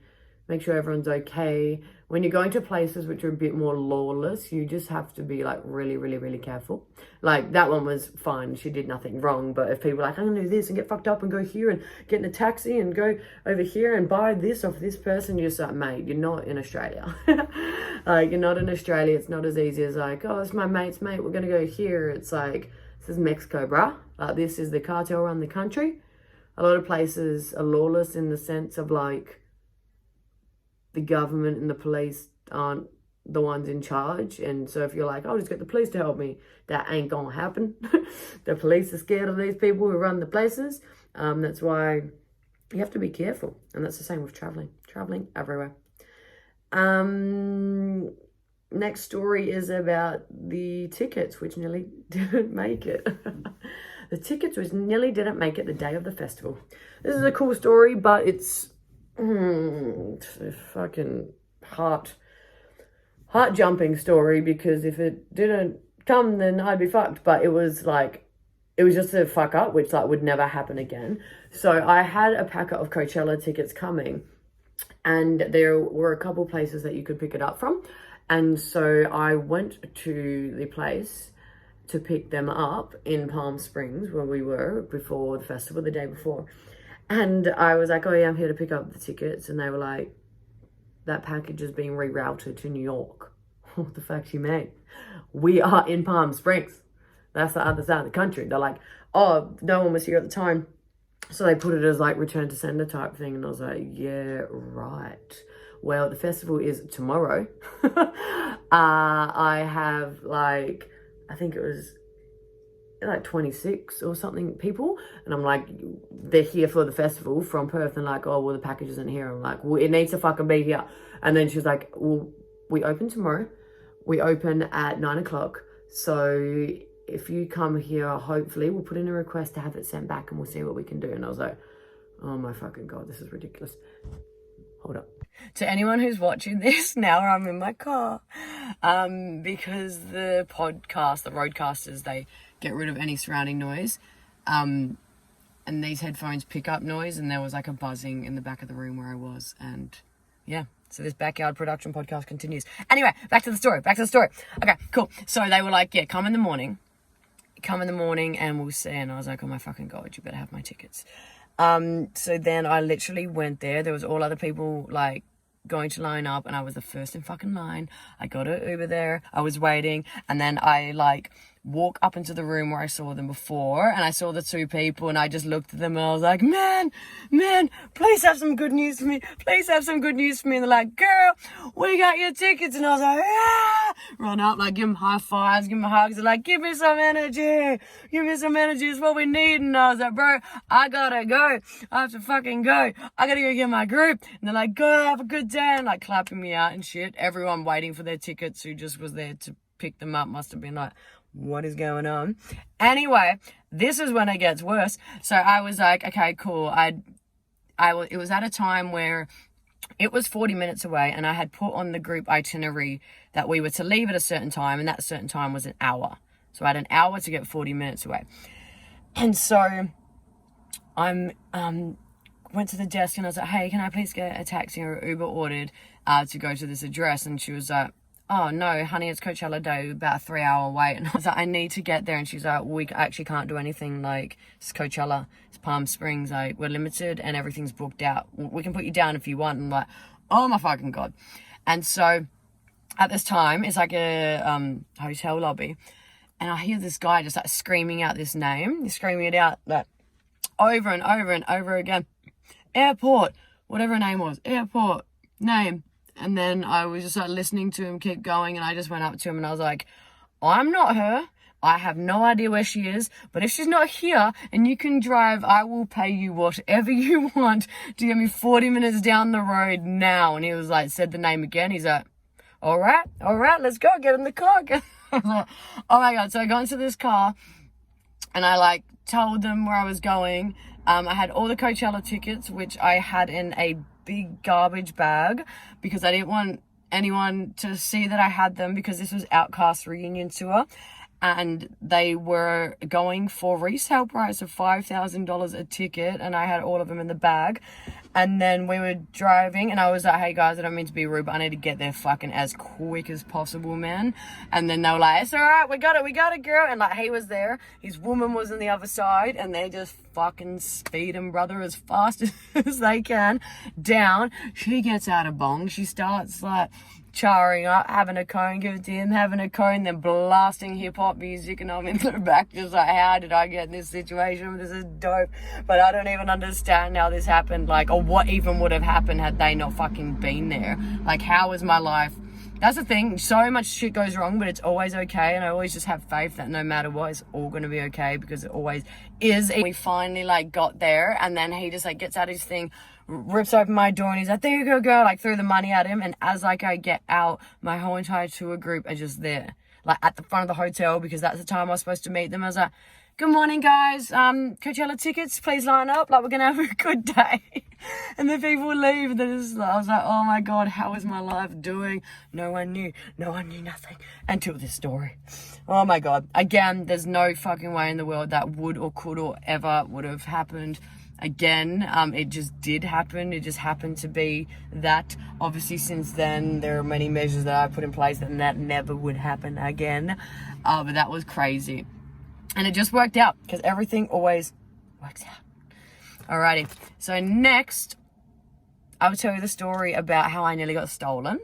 Speaker 1: make sure everyone's okay. When you're going to places which are a bit more lawless, you just have to be like really, really, really careful. Like that one was fine. She did nothing wrong. But if people are like, I'm gonna do this and get fucked up and go here and get in a taxi and go over here and buy this off this person, you're just like, mate, you're not in Australia. Like you're not in Australia. It's not as easy as like, oh, it's my mate's mate. We're gonna go here. It's like, this is Mexico, bruh. Like this is the cartel around the country. A lot of places are lawless in the sense of like, the government and the police aren't the ones in charge. And so if you're like, I'll just get the police to help me, that ain't gonna happen. The police are scared of these people who run the places. That's why you have to be careful. And that's the same with traveling everywhere. Next story is about the tickets, which nearly didn't make it. The tickets which nearly didn't make it the day of the festival. This is a cool story, but it's fucking heart jumping story, because if it didn't come, then I'd be fucked. But it was just a fuck up, which like would never happen again. So I had a packet of Coachella tickets coming, and there were a couple places that you could pick it up from. And so I went to the place to pick them up in Palm Springs, where we were before the festival, the day before. And I was like, oh yeah, I'm here to pick up the tickets. And they were like, that package is being rerouted to New York. What the fuck you mean? We are in Palm Springs. That's the other side of the country. They're like, oh, no one was here at the time. So they put it as like return to sender type thing. And I was like, yeah, right. Well, the festival is tomorrow. I have like, I think it was like 26 or something people, and I'm like, they're here for the festival from Perth, and like, oh well, the package isn't here. I'm like, well, it needs to fucking be here. And then she's like, well, we open tomorrow, we open at 9 o'clock, so if you come here, hopefully we'll put in a request to have it sent back and we'll see what we can do. And I was like, oh my fucking god, this is ridiculous. Hold up. To anyone who's watching this, now I'm in my car, because the roadcasters, they get rid of any surrounding noise, and these headphones pick up noise, and there was like a buzzing in the back of the room where I was, and yeah, so this backyard production podcast continues. Anyway, back to the story. Okay, cool. So they were like, yeah, come in the morning and we'll see. And I was like, oh my fucking god, you better have my tickets. So then I literally went there. There was all other people like going to line up, and I was the first in fucking line. I got an Uber there. I was waiting, and then I like walk up into the room where I saw them before, and I saw the two people, and I just looked at them and I was like, man, please have some good news for me. And they're like, girl, we got your tickets. And I was like, ah! Run up, like, give them high fives, give them hugs. They're like, give me some energy. It's what we need. And I was like, bro, I gotta go. I have to fucking go. I gotta go get my group. And they're like, go, have a good day. And like clapping me out and shit. Everyone waiting for their tickets who just was there to pick them up must have been like, what is going on? Anyway, this is when it gets worse. So I was like, okay, cool. It was at a time where it was 40 minutes away, and I had put on the group itinerary that we were to leave at a certain time, and that certain time was an hour. So I had an hour to get 40 minutes away. And so I went to the desk and I was like, hey, can I please get a taxi or Uber ordered to go to this address? And she was like, oh no, honey, it's Coachella Day, about a 3-hour wait. And I was like, I need to get there. And she's like, we actually can't do anything, like, it's Coachella, it's Palm Springs, like, we're limited and everything's booked out. We can put you down if you want. And I'm like, oh my fucking god. And so at this time, it's like a hotel lobby, and I hear this guy just like screaming out this name. He's screaming it out like over and over and over again. Airport, whatever her name was, airport, name. And then I was just like listening to him keep going, and I just went up to him and I was like, I'm not her. I have no idea where she is, but if she's not here and you can drive, I will pay you whatever you want to get me 40 minutes down the road now. And he was like, said the name again. He's like, all right, let's go, get in the car. I was like, oh my god. So I got into this car and I like told them where I was going. I had all the Coachella tickets, which I had in a big garbage bag because I didn't want anyone to see that I had them, because this was Outcast reunion tour. and they were going for resale price of $5,000 a ticket, and I had all of them in the bag. And then we were driving, and I was like, hey guys, I don't mean to be rude, but I need to get there fucking as quick as possible, man. And then they were like, it's all right, we got it, girl. And like, he was there, his woman was on the other side, and they just fucking speed him, brother, as fast as they can down. She gets out of bong, she starts like charring up, having a cone, give it to him, having a cone, then blasting hip-hop music, and I'm in the back just like, how did I get in this situation? This is dope. But I don't even understand how this happened, like, or what even would have happened had they not fucking been there. Like, how was my life? That's the thing, so much shit goes wrong, but it's always okay, and I always just have faith that no matter what, it's all gonna be okay, because it always is. We finally like got there, and then he just like gets out his thing, rips open my door, and he's like, there you go, girl, like threw the money at him. And as like I get out, my whole entire tour group are just there, like at the front of the hotel, because that's the time I was supposed to meet them. I was like, good morning, guys, Coachella tickets, please line up, like we're gonna have a good day. And then people leave, and I was like, oh my god, how is my life doing? No one knew nothing until this story. Oh my god, again, there's no fucking way in the world that would or could or ever would have happened again. It just did happen. It just happened to be that. Obviously, since then, there are many measures that I put in place that never would happen again. But that was crazy. And it just worked out, because everything always works out. Alrighty. So next, I will tell you the story about how I nearly got stolen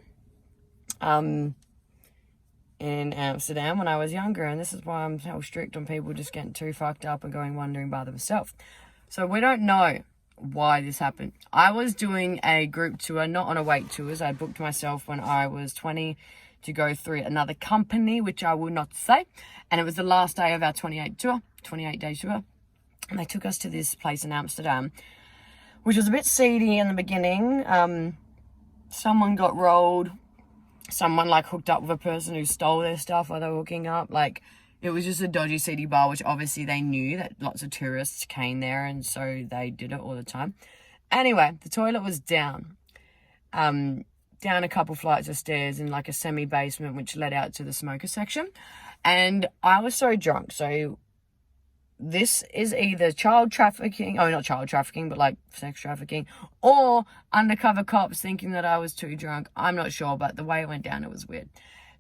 Speaker 1: in Amsterdam when I was younger. And this is why I'm so strict on people just getting too fucked up and going wandering by themselves. So we don't know why this happened. I was doing a group tour, not on awake tours. I booked myself when I was 20 to go through another company, which I will not say. And it was the last day of our 28-day tour. And they took us to this place in Amsterdam, which was a bit seedy in the beginning. Someone got rolled. Someone like hooked up with a person who stole their stuff while they were hooking up. Like, it was just a dodgy, seedy bar, which obviously they knew that lots of tourists came there, and so they did it all the time. Anyway, the toilet was down. Down a couple flights of stairs in like a semi-basement, which led out to the smoker section. And I was so drunk. So this is either child trafficking, not child trafficking, but like sex trafficking, or undercover cops thinking that I was too drunk. I'm not sure, but the way it went down, it was weird.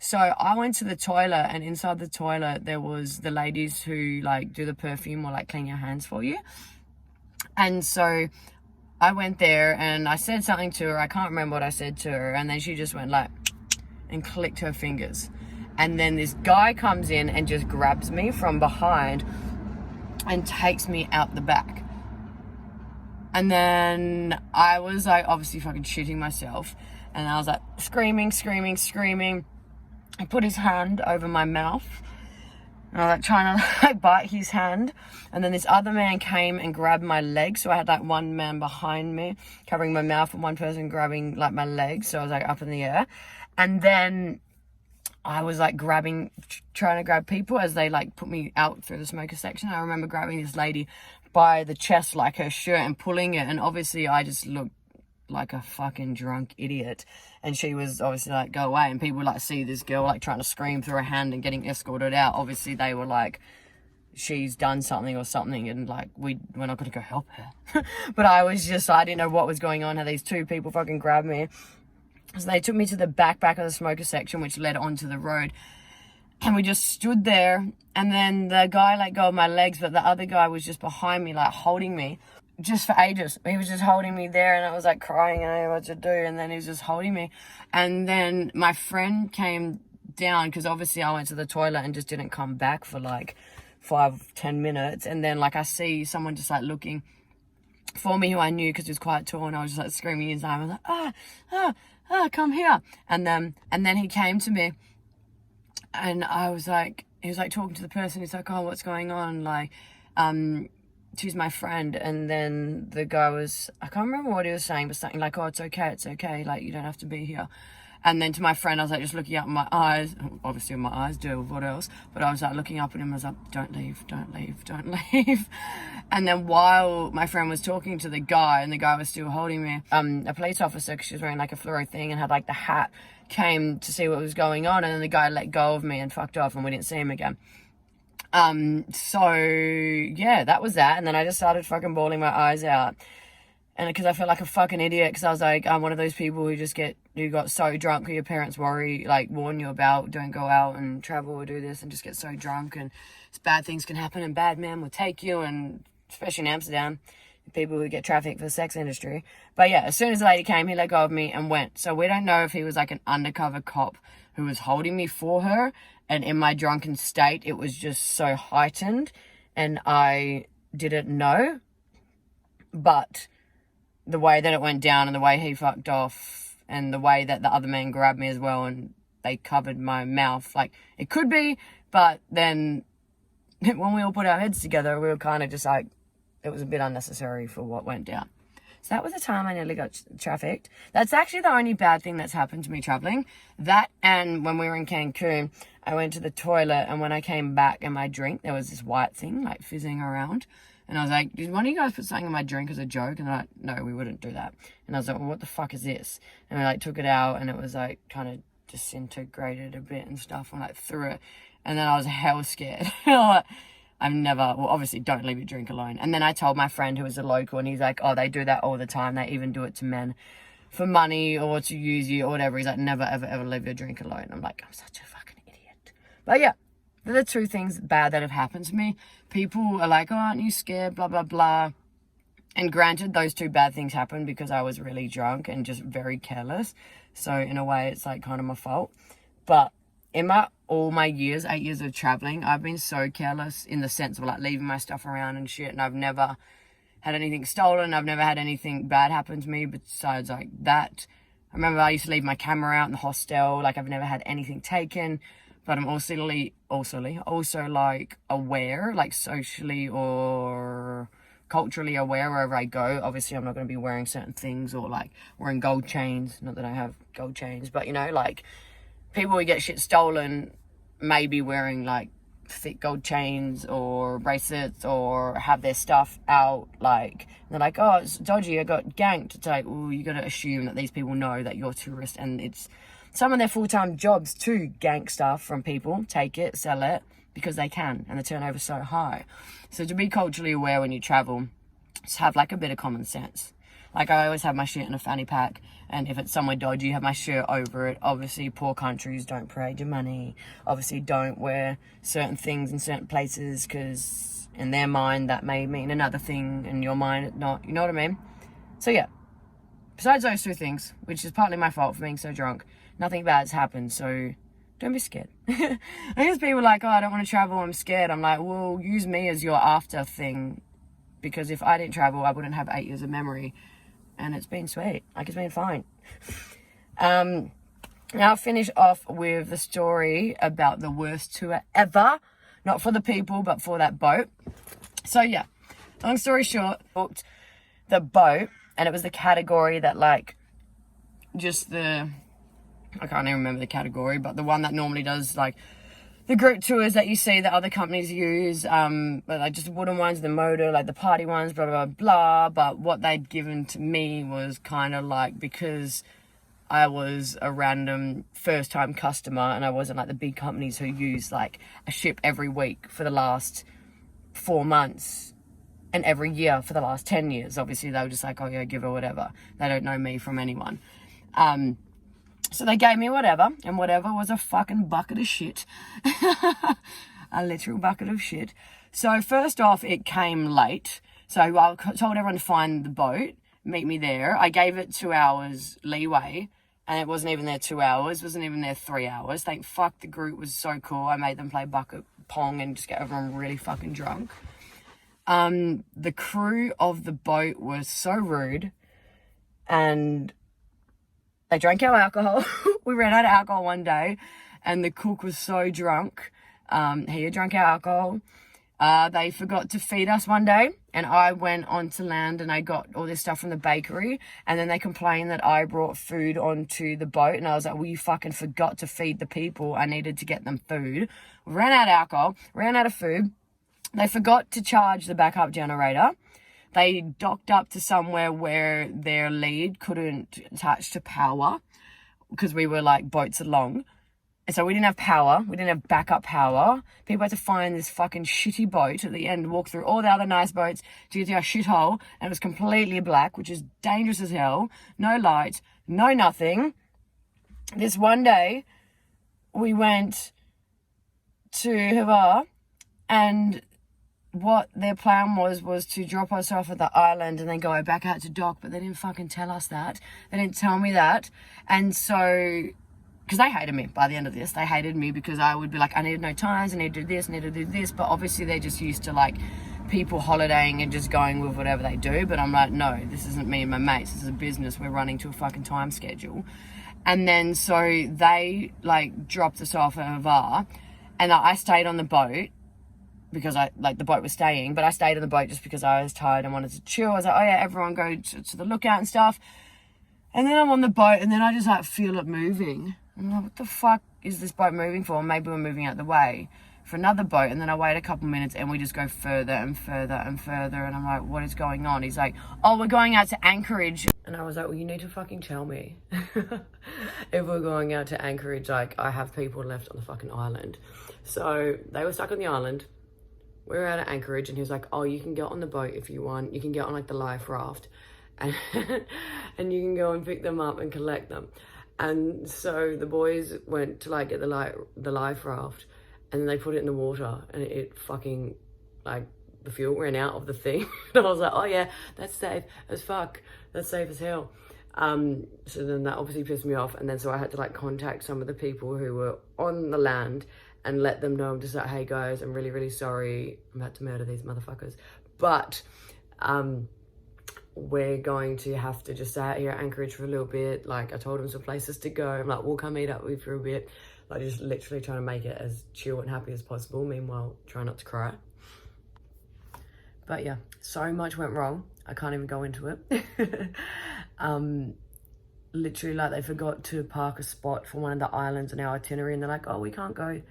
Speaker 1: So I went to the toilet, and inside the toilet, there was the ladies who like do the perfume or like clean your hands for you. And so I went there and I said something to her. I can't remember what I said to her. And then she just went like, and clicked her fingers. And then this guy comes in and just grabs me from behind and takes me out the back. And then I was like obviously fucking shitting myself. And I was like screaming. He put his hand over my mouth. And I was like trying to like bite his hand. And then this other man came and grabbed my leg. So I had like one man behind me covering my mouth and one person grabbing like my legs. So I was like up in the air. And then I was like trying to grab people as they like put me out through the smoker section. I remember grabbing this lady by the chest, like her shirt, and pulling it. And obviously I just looked like a fucking drunk idiot. And she was obviously like, go away. And people like see this girl like trying to scream through her hand and getting escorted out. Obviously they were like, she's done something or something, and like we're not going to go help her. But I didn't know what was going on. How these two people fucking grabbed me. So they took me to the back of the smoker section, which led onto the road. And we just stood there. And then the guy let go of my legs, but the other guy was just behind me, like holding me just for ages. He was just holding me there, and I was like crying, and I didn't know what to do. And then he was just holding me. And then my friend came down, because obviously I went to the toilet and just didn't come back for like 5-10 minutes. And then like I see someone just like looking for me who I knew, because he was quite tall, and I was just like screaming his name. I was like, come here. And then he came to me, and I was like, he was like talking to the person. He's like, oh, what's going on? Like, she's my friend. And then the guy was, I can't remember what he was saying, but something like, oh, it's okay. Like, you don't have to be here. And then to my friend, I was like just looking up in my eyes. Obviously my eyes do, what else? But I was like looking up at him. I was like, don't leave. And then while my friend was talking to the guy, and the guy was still holding me, a police officer, because she was wearing like a fluoro thing and had like the hat, came to see what was going on. And then the guy let go of me and fucked off, and we didn't see him again. So yeah, that was that. And then I just started fucking bawling my eyes out. And because I felt like a fucking idiot, because I was like, I'm one of those people who got so drunk who your parents warn you about, don't go out and travel or do this, and just get so drunk and bad things can happen and bad men will take you, and especially in Amsterdam, people who get trafficked for the sex industry. But yeah, as soon as the lady came, he let go of me and went. So we don't know if he was like an undercover cop who was holding me for her, and in my drunken state, it was just so heightened, and I didn't know. But the way that it went down and the way he fucked off and the way that the other men grabbed me as well and they covered my mouth, like, it could be, but then when we all put our heads together, we were kind of just like, it was a bit unnecessary for what went down. So that was the time I nearly got trafficked. That's actually the only bad thing that's happened to me traveling. That, and when we were in Cancun, I went to the toilet, and when I came back in my drink, there was this white thing like fizzing around. And I was like, did one of you guys put something in my drink as a joke? And they're like, no, we wouldn't do that. And I was like, well, what the fuck is this? And we like took it out, and it was like kind of disintegrated a bit and stuff, and like threw it. And then I was hell scared. Obviously don't leave your drink alone. And then I told my friend who was a local, and he's like, oh, they do that all the time. They even do it to men for money or to use you or whatever. He's like, never, ever, ever leave your drink alone. I'm like, I'm such a fucking idiot. But yeah, they're the two things bad that have happened to me. People are like, oh, aren't you scared, blah, blah, blah. And granted, those two bad things happened because I was really drunk and just very careless. So in a way, it's like kind of my fault. But in all my 8 years of traveling, I've been so careless in the sense of like leaving my stuff around and shit. And I've never had anything stolen. I've never had anything bad happen to me besides like that. I remember I used to leave my camera out in the hostel. Like, I've never had anything taken. But I'm also like aware, like socially or culturally aware wherever I go. Obviously, I'm not going to be wearing certain things or like wearing gold chains. Not that I have gold chains, but you know, like people who get shit stolen may be wearing like thick gold chains or bracelets or have their stuff out. Like, they're like, oh, it's dodgy, I got ganked. It's like, oh, you got to assume that these people know that you're a tourist, and it's some of their full-time jobs to gank stuff from people, take it, sell it, because they can, and the turnover's so high. So to be culturally aware when you travel, just have like a bit of common sense. Like, I always have my shit in a fanny pack, and if it's somewhere dodgy, have my shirt over it. Obviously, poor countries, don't parade your money. Obviously, don't wear certain things in certain places, because in their mind, that may mean another thing, in your mind, not. You know what I mean? So yeah, besides those two things, which is partly my fault for being so drunk, nothing bad's happened, so don't be scared. I guess people are like, oh, I don't want to travel, I'm scared. I'm like, well, use me as your after thing, because if I didn't travel, I wouldn't have 8 years of memory, and it's been sweet. Like, it's been fine. Now I'll finish off with the story about the worst tour ever. Not for the people, but for that boat. So yeah, long story short, booked the boat, and it was the category that like, I can't even remember the category, but the one that normally does like the group tours that you see that other companies use, but like just the wooden ones, the motor, like the party ones, blah, blah, blah. But what they'd given to me was kind of like, because I was a random first time customer and I wasn't like the big companies who use like a ship every week for the last 4 months and every year for the last 10 years. Obviously, they were just like, oh yeah, give her whatever. They don't know me from anyone. So they gave me whatever, and whatever was a fucking bucket of shit. A literal bucket of shit. So first off, it came late. So I told everyone to find the boat, meet me there. I gave it 2 hours leeway, and it wasn't even there 2 hours, wasn't even there 3 hours. Thank fuck, the group was so cool. I made them play bucket pong and just get everyone really fucking drunk. The crew of the boat was so rude, and they drank our alcohol. We ran out of alcohol one day, and the cook was so drunk. He had drunk our alcohol. They forgot to feed us one day, and I went onto land and I got all this stuff from the bakery, and then they complained that I brought food onto the boat, and I was like, well, you fucking forgot to feed the people. I needed to get them food. We ran out of alcohol, ran out of food. They forgot to charge the backup generator. They docked up to somewhere where their lead couldn't attach to power because we were like boats along. so we didn't have power. We didn't have backup power. People had to find this fucking shitty boat at the end, walk through all the other nice boats to get to our shithole. And it was completely black, which is dangerous as hell. No light, no nothing. This one day, we went to Hava, and what their plan was to drop us off at the island and then go back out to dock, but they didn't fucking tell us that. They didn't tell me that. And so, because they hated me by the end of this. They hated me because I would be like, I need to know times, I need to do this, I need to do this. But obviously they're just used to like people holidaying and just going with whatever they do. But I'm like, no, this isn't me and my mates. This is a business. We're running to a fucking time schedule. And then so they like dropped us off at Hava, and I stayed on the boat because the boat was staying, but I stayed on the boat just because I was tired and wanted to chill. I was like, oh yeah, everyone go to the lookout and stuff. And then I'm on the boat, and then I just like feel it moving. I'm like, what the fuck is this boat moving for? Maybe we're moving out the way for another boat. And then I wait a couple minutes, and we just go further and further and further. And I'm like, what is going on? He's like, oh, we're going out to Anchorage. And I was like, well, you need to fucking tell me. If we're going out to Anchorage, like, I have people left on the fucking island. So they were stuck on the island. We were out at Anchorage, and he was like, oh, you can get on the boat if you want. You can get on like the life raft, and and you can go and pick them up and collect them. And so the boys went to like get the life raft, and then they put it in the water, and it fucking, like, the fuel ran out of the thing. And I was like, oh yeah, that's safe as fuck. That's safe as hell. So then that obviously pissed me off. And then so I had to like contact some of the people who were on the land and let them know, just like, hey guys, I'm really, really sorry. I'm about to murder these motherfuckers. But we're going to have to just stay out here at Anchorage for a little bit. Like, I told them some places to go. I'm like, we'll come meet up with you for a bit. Like, just literally trying to make it as chill and happy as possible. Meanwhile, try not to cry. But yeah, so much went wrong. I can't even go into it. Literally, like, they forgot to park a spot for one of the islands in our itinerary, and they're like, oh, we can't go.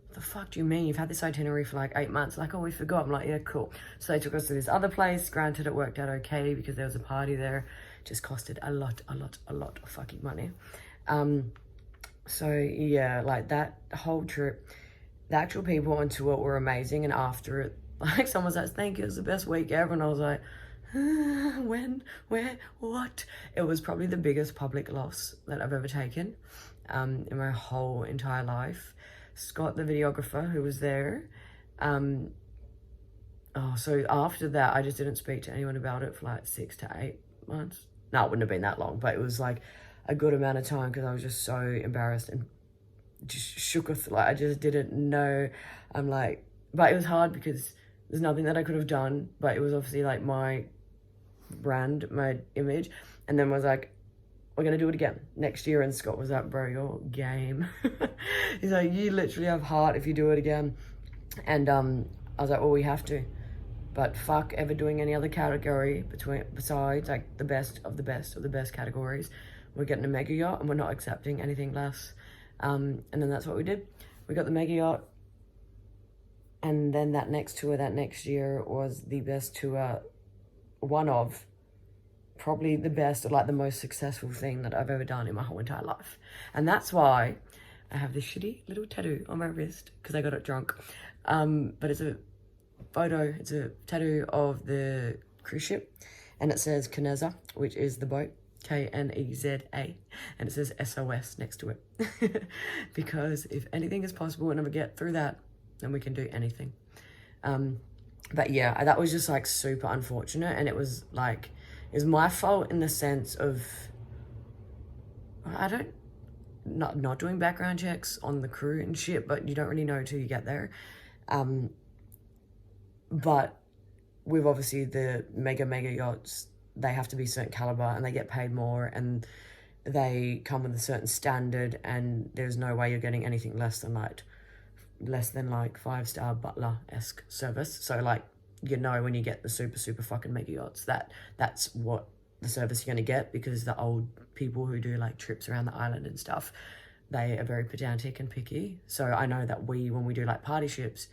Speaker 1: What the fuck do you mean? You've had this itinerary for like 8 months. Like, oh, we forgot. I'm like, yeah, cool. So they took us to this other place. Granted, it worked out okay because there was a party there. Just costed a lot of fucking money. So yeah, like, that whole trip, the actual people on tour were amazing. And after it, like, someone says, thank you, it was the best week ever. And I was like, when, where, what? It was probably the biggest public loss that I've ever taken in my whole entire life. Scott, the videographer who was there, so after that, I just didn't speak to anyone about it for like 6 to 8 months. No, it wouldn't have been that long, but it was like a good amount of time because I was just so embarrassed and just shook with, like, I just didn't know. I'm like, but it was hard because there's nothing that I could have done, but it was obviously like my brand, my image. And then was like, we're going to do it again next year. And Scott was like, bro, you're game. He's like, you literally have heart if you do it again. And I was like, well, we have to. But fuck ever doing any other category besides like the best of the best of the best categories. We're getting a mega yacht and we're not accepting anything less. And then that's what we did. We got the mega yacht. And then that next tour, that next year, was the best tour, one of probably the best or like the most successful thing that I've ever done in my whole entire life. And that's why I have this shitty little tattoo on my wrist because I got it drunk. But it's a photo, it's a tattoo of the cruise ship, and it says Kneza, which is the boat, Kneza, and it says SOS next to it. Because if anything is possible and we get through that, then we can do anything. But yeah, that was just like super unfortunate, and it was like, it was my fault in the sense of not doing background checks on the crew and shit, but you don't really know till you get there. But with obviously the mega yachts, they have to be certain caliber and they get paid more and they come with a certain standard, and there's no way you're getting anything less than like 5-star butler-esque service. So like, you know, when you get the super fucking mega yachts, that's what the service you're going to get, because the old people who do like trips around the island and stuff, they are very pedantic and picky. So I know that when we do like party ships,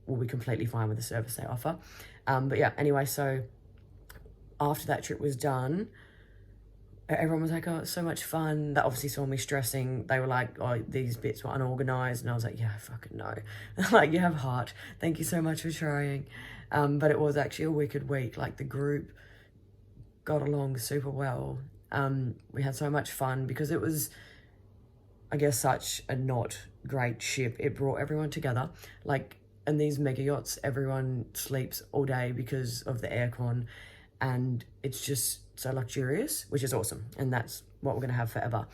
Speaker 1: we'll be completely fine with the service they offer. But yeah, anyway, so after that trip was done, everyone was like, oh, it's so much fun. They obviously saw me stressing. They were like, oh, these bits were unorganized. And I was like, yeah, I fucking know. Like, you have heart. Thank you so much for trying. But it was actually a wicked week. Like, the group got along super well. We had so much fun because it was, I guess, such a not great ship. It brought everyone together. Like, in these mega yachts, everyone sleeps all day because of the aircon. And it's just so luxurious, which is awesome. And that's what we're going to have forever.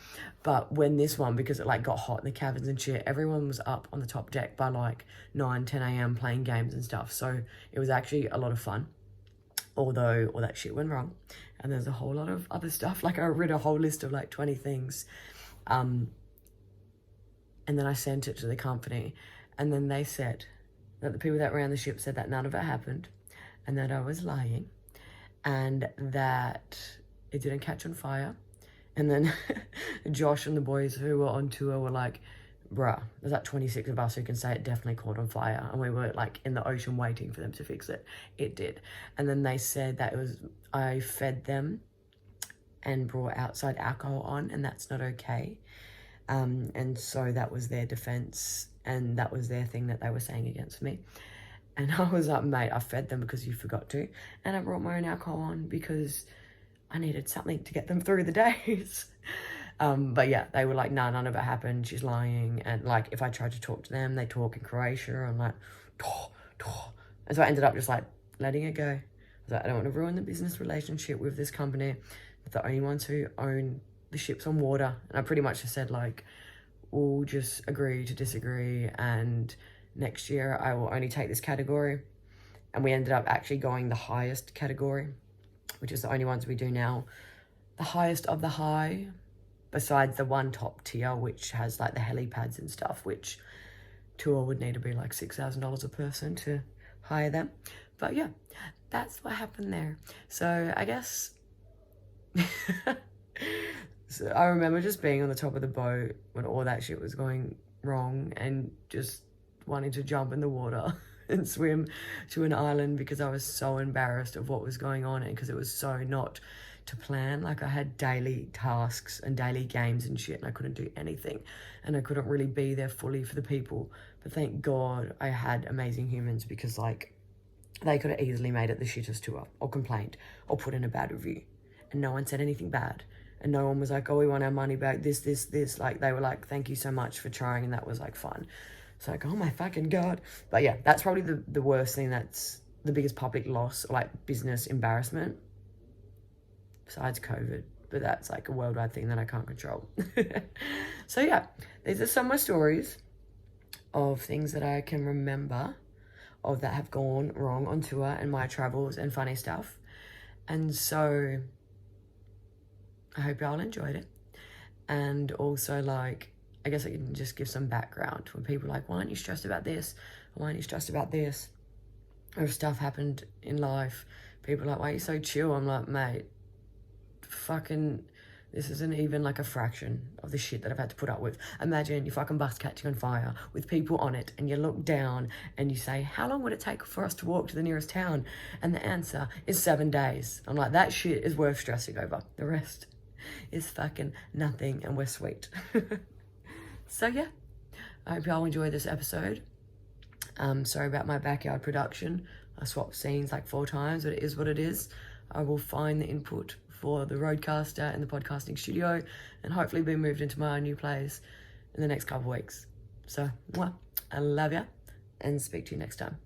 Speaker 1: But when this one, because it like got hot in the cabins and shit, everyone was up on the top deck by like 9, 10 a.m. playing games and stuff. So it was actually a lot of fun. Although all that shit went wrong. And there's a whole lot of other stuff. Like, I read a whole list of like 20 things. And then I sent it to the company. And then they said that the people that ran the ship said that none of it happened. And that I was lying. And that it didn't catch on fire. And then Josh and the boys who were on tour were like, bruh, there's like 26 of us who can say it definitely caught on fire. And we were like in the ocean waiting for them to fix it. It did. And then they said that I fed them and brought outside alcohol on, and that's not okay. And so that was their defense, and that was their thing that they were saying against me. And I was like, mate, I fed them because you forgot to. And I brought my own alcohol on because I needed something to get them through the days. But yeah, they were like, nah, none of it happened. She's lying. And like, if I tried to talk to them, they talk in Croatia. I'm like, toh, toh. And so I ended up just like letting it go. I was like, I don't want to ruin the business relationship with this company. They're the only ones who own the ships on water. And I pretty much just said like, we'll just agree to disagree, and next year I will only take this category. And we ended up actually going the highest category, which is the only ones we do now. The highest of the high, besides the one top tier, which has like the helipads and stuff, which tour would need to be like $6,000 a person to hire them. But yeah, that's what happened there. So I guess so I remember just being on the top of the boat when all that shit was going wrong and just wanting to jump in the water and swim to an island because I was so embarrassed of what was going on, and because it was so not to plan. Like, I had daily tasks and daily games and shit, and I couldn't do anything, and I couldn't really be there fully for the people. But thank God I had amazing humans, because like, they could have easily made it the shittest tour, or complained, or put in a bad review, and no one said anything bad. And no one was like, oh, we want our money back, this. Like, they were like, thank you so much for trying, and that was like fun. It's like, oh my fucking God. But yeah, that's probably the worst thing. That's the biggest public loss, or like business embarrassment, besides COVID. But that's like a worldwide thing that I can't control. So yeah, these are some of my stories of things that I can remember of that have gone wrong on tour and my travels and funny stuff. And so I hope y'all enjoyed it. And also, like, I guess I can just give some background when people are like, why aren't you stressed about this? Why aren't you stressed about this? Or if stuff happened in life, people are like, why are you so chill? I'm like, mate, fucking, this isn't even like a fraction of the shit that I've had to put up with. Imagine your fucking bus catching on fire with people on it, and you look down and you say, how long would it take for us to walk to the nearest town? And the answer is 7 days. I'm like, that shit is worth stressing over. The rest is fucking nothing, and we're sweet. So yeah, I hope y'all enjoyed this episode. Sorry about my backyard production. I swapped scenes like 4 times, but it is what it is. I will find the input for the roadcaster and the podcasting studio, and hopefully be moved into my new place in the next couple of weeks. So, I love ya, and speak to you next time.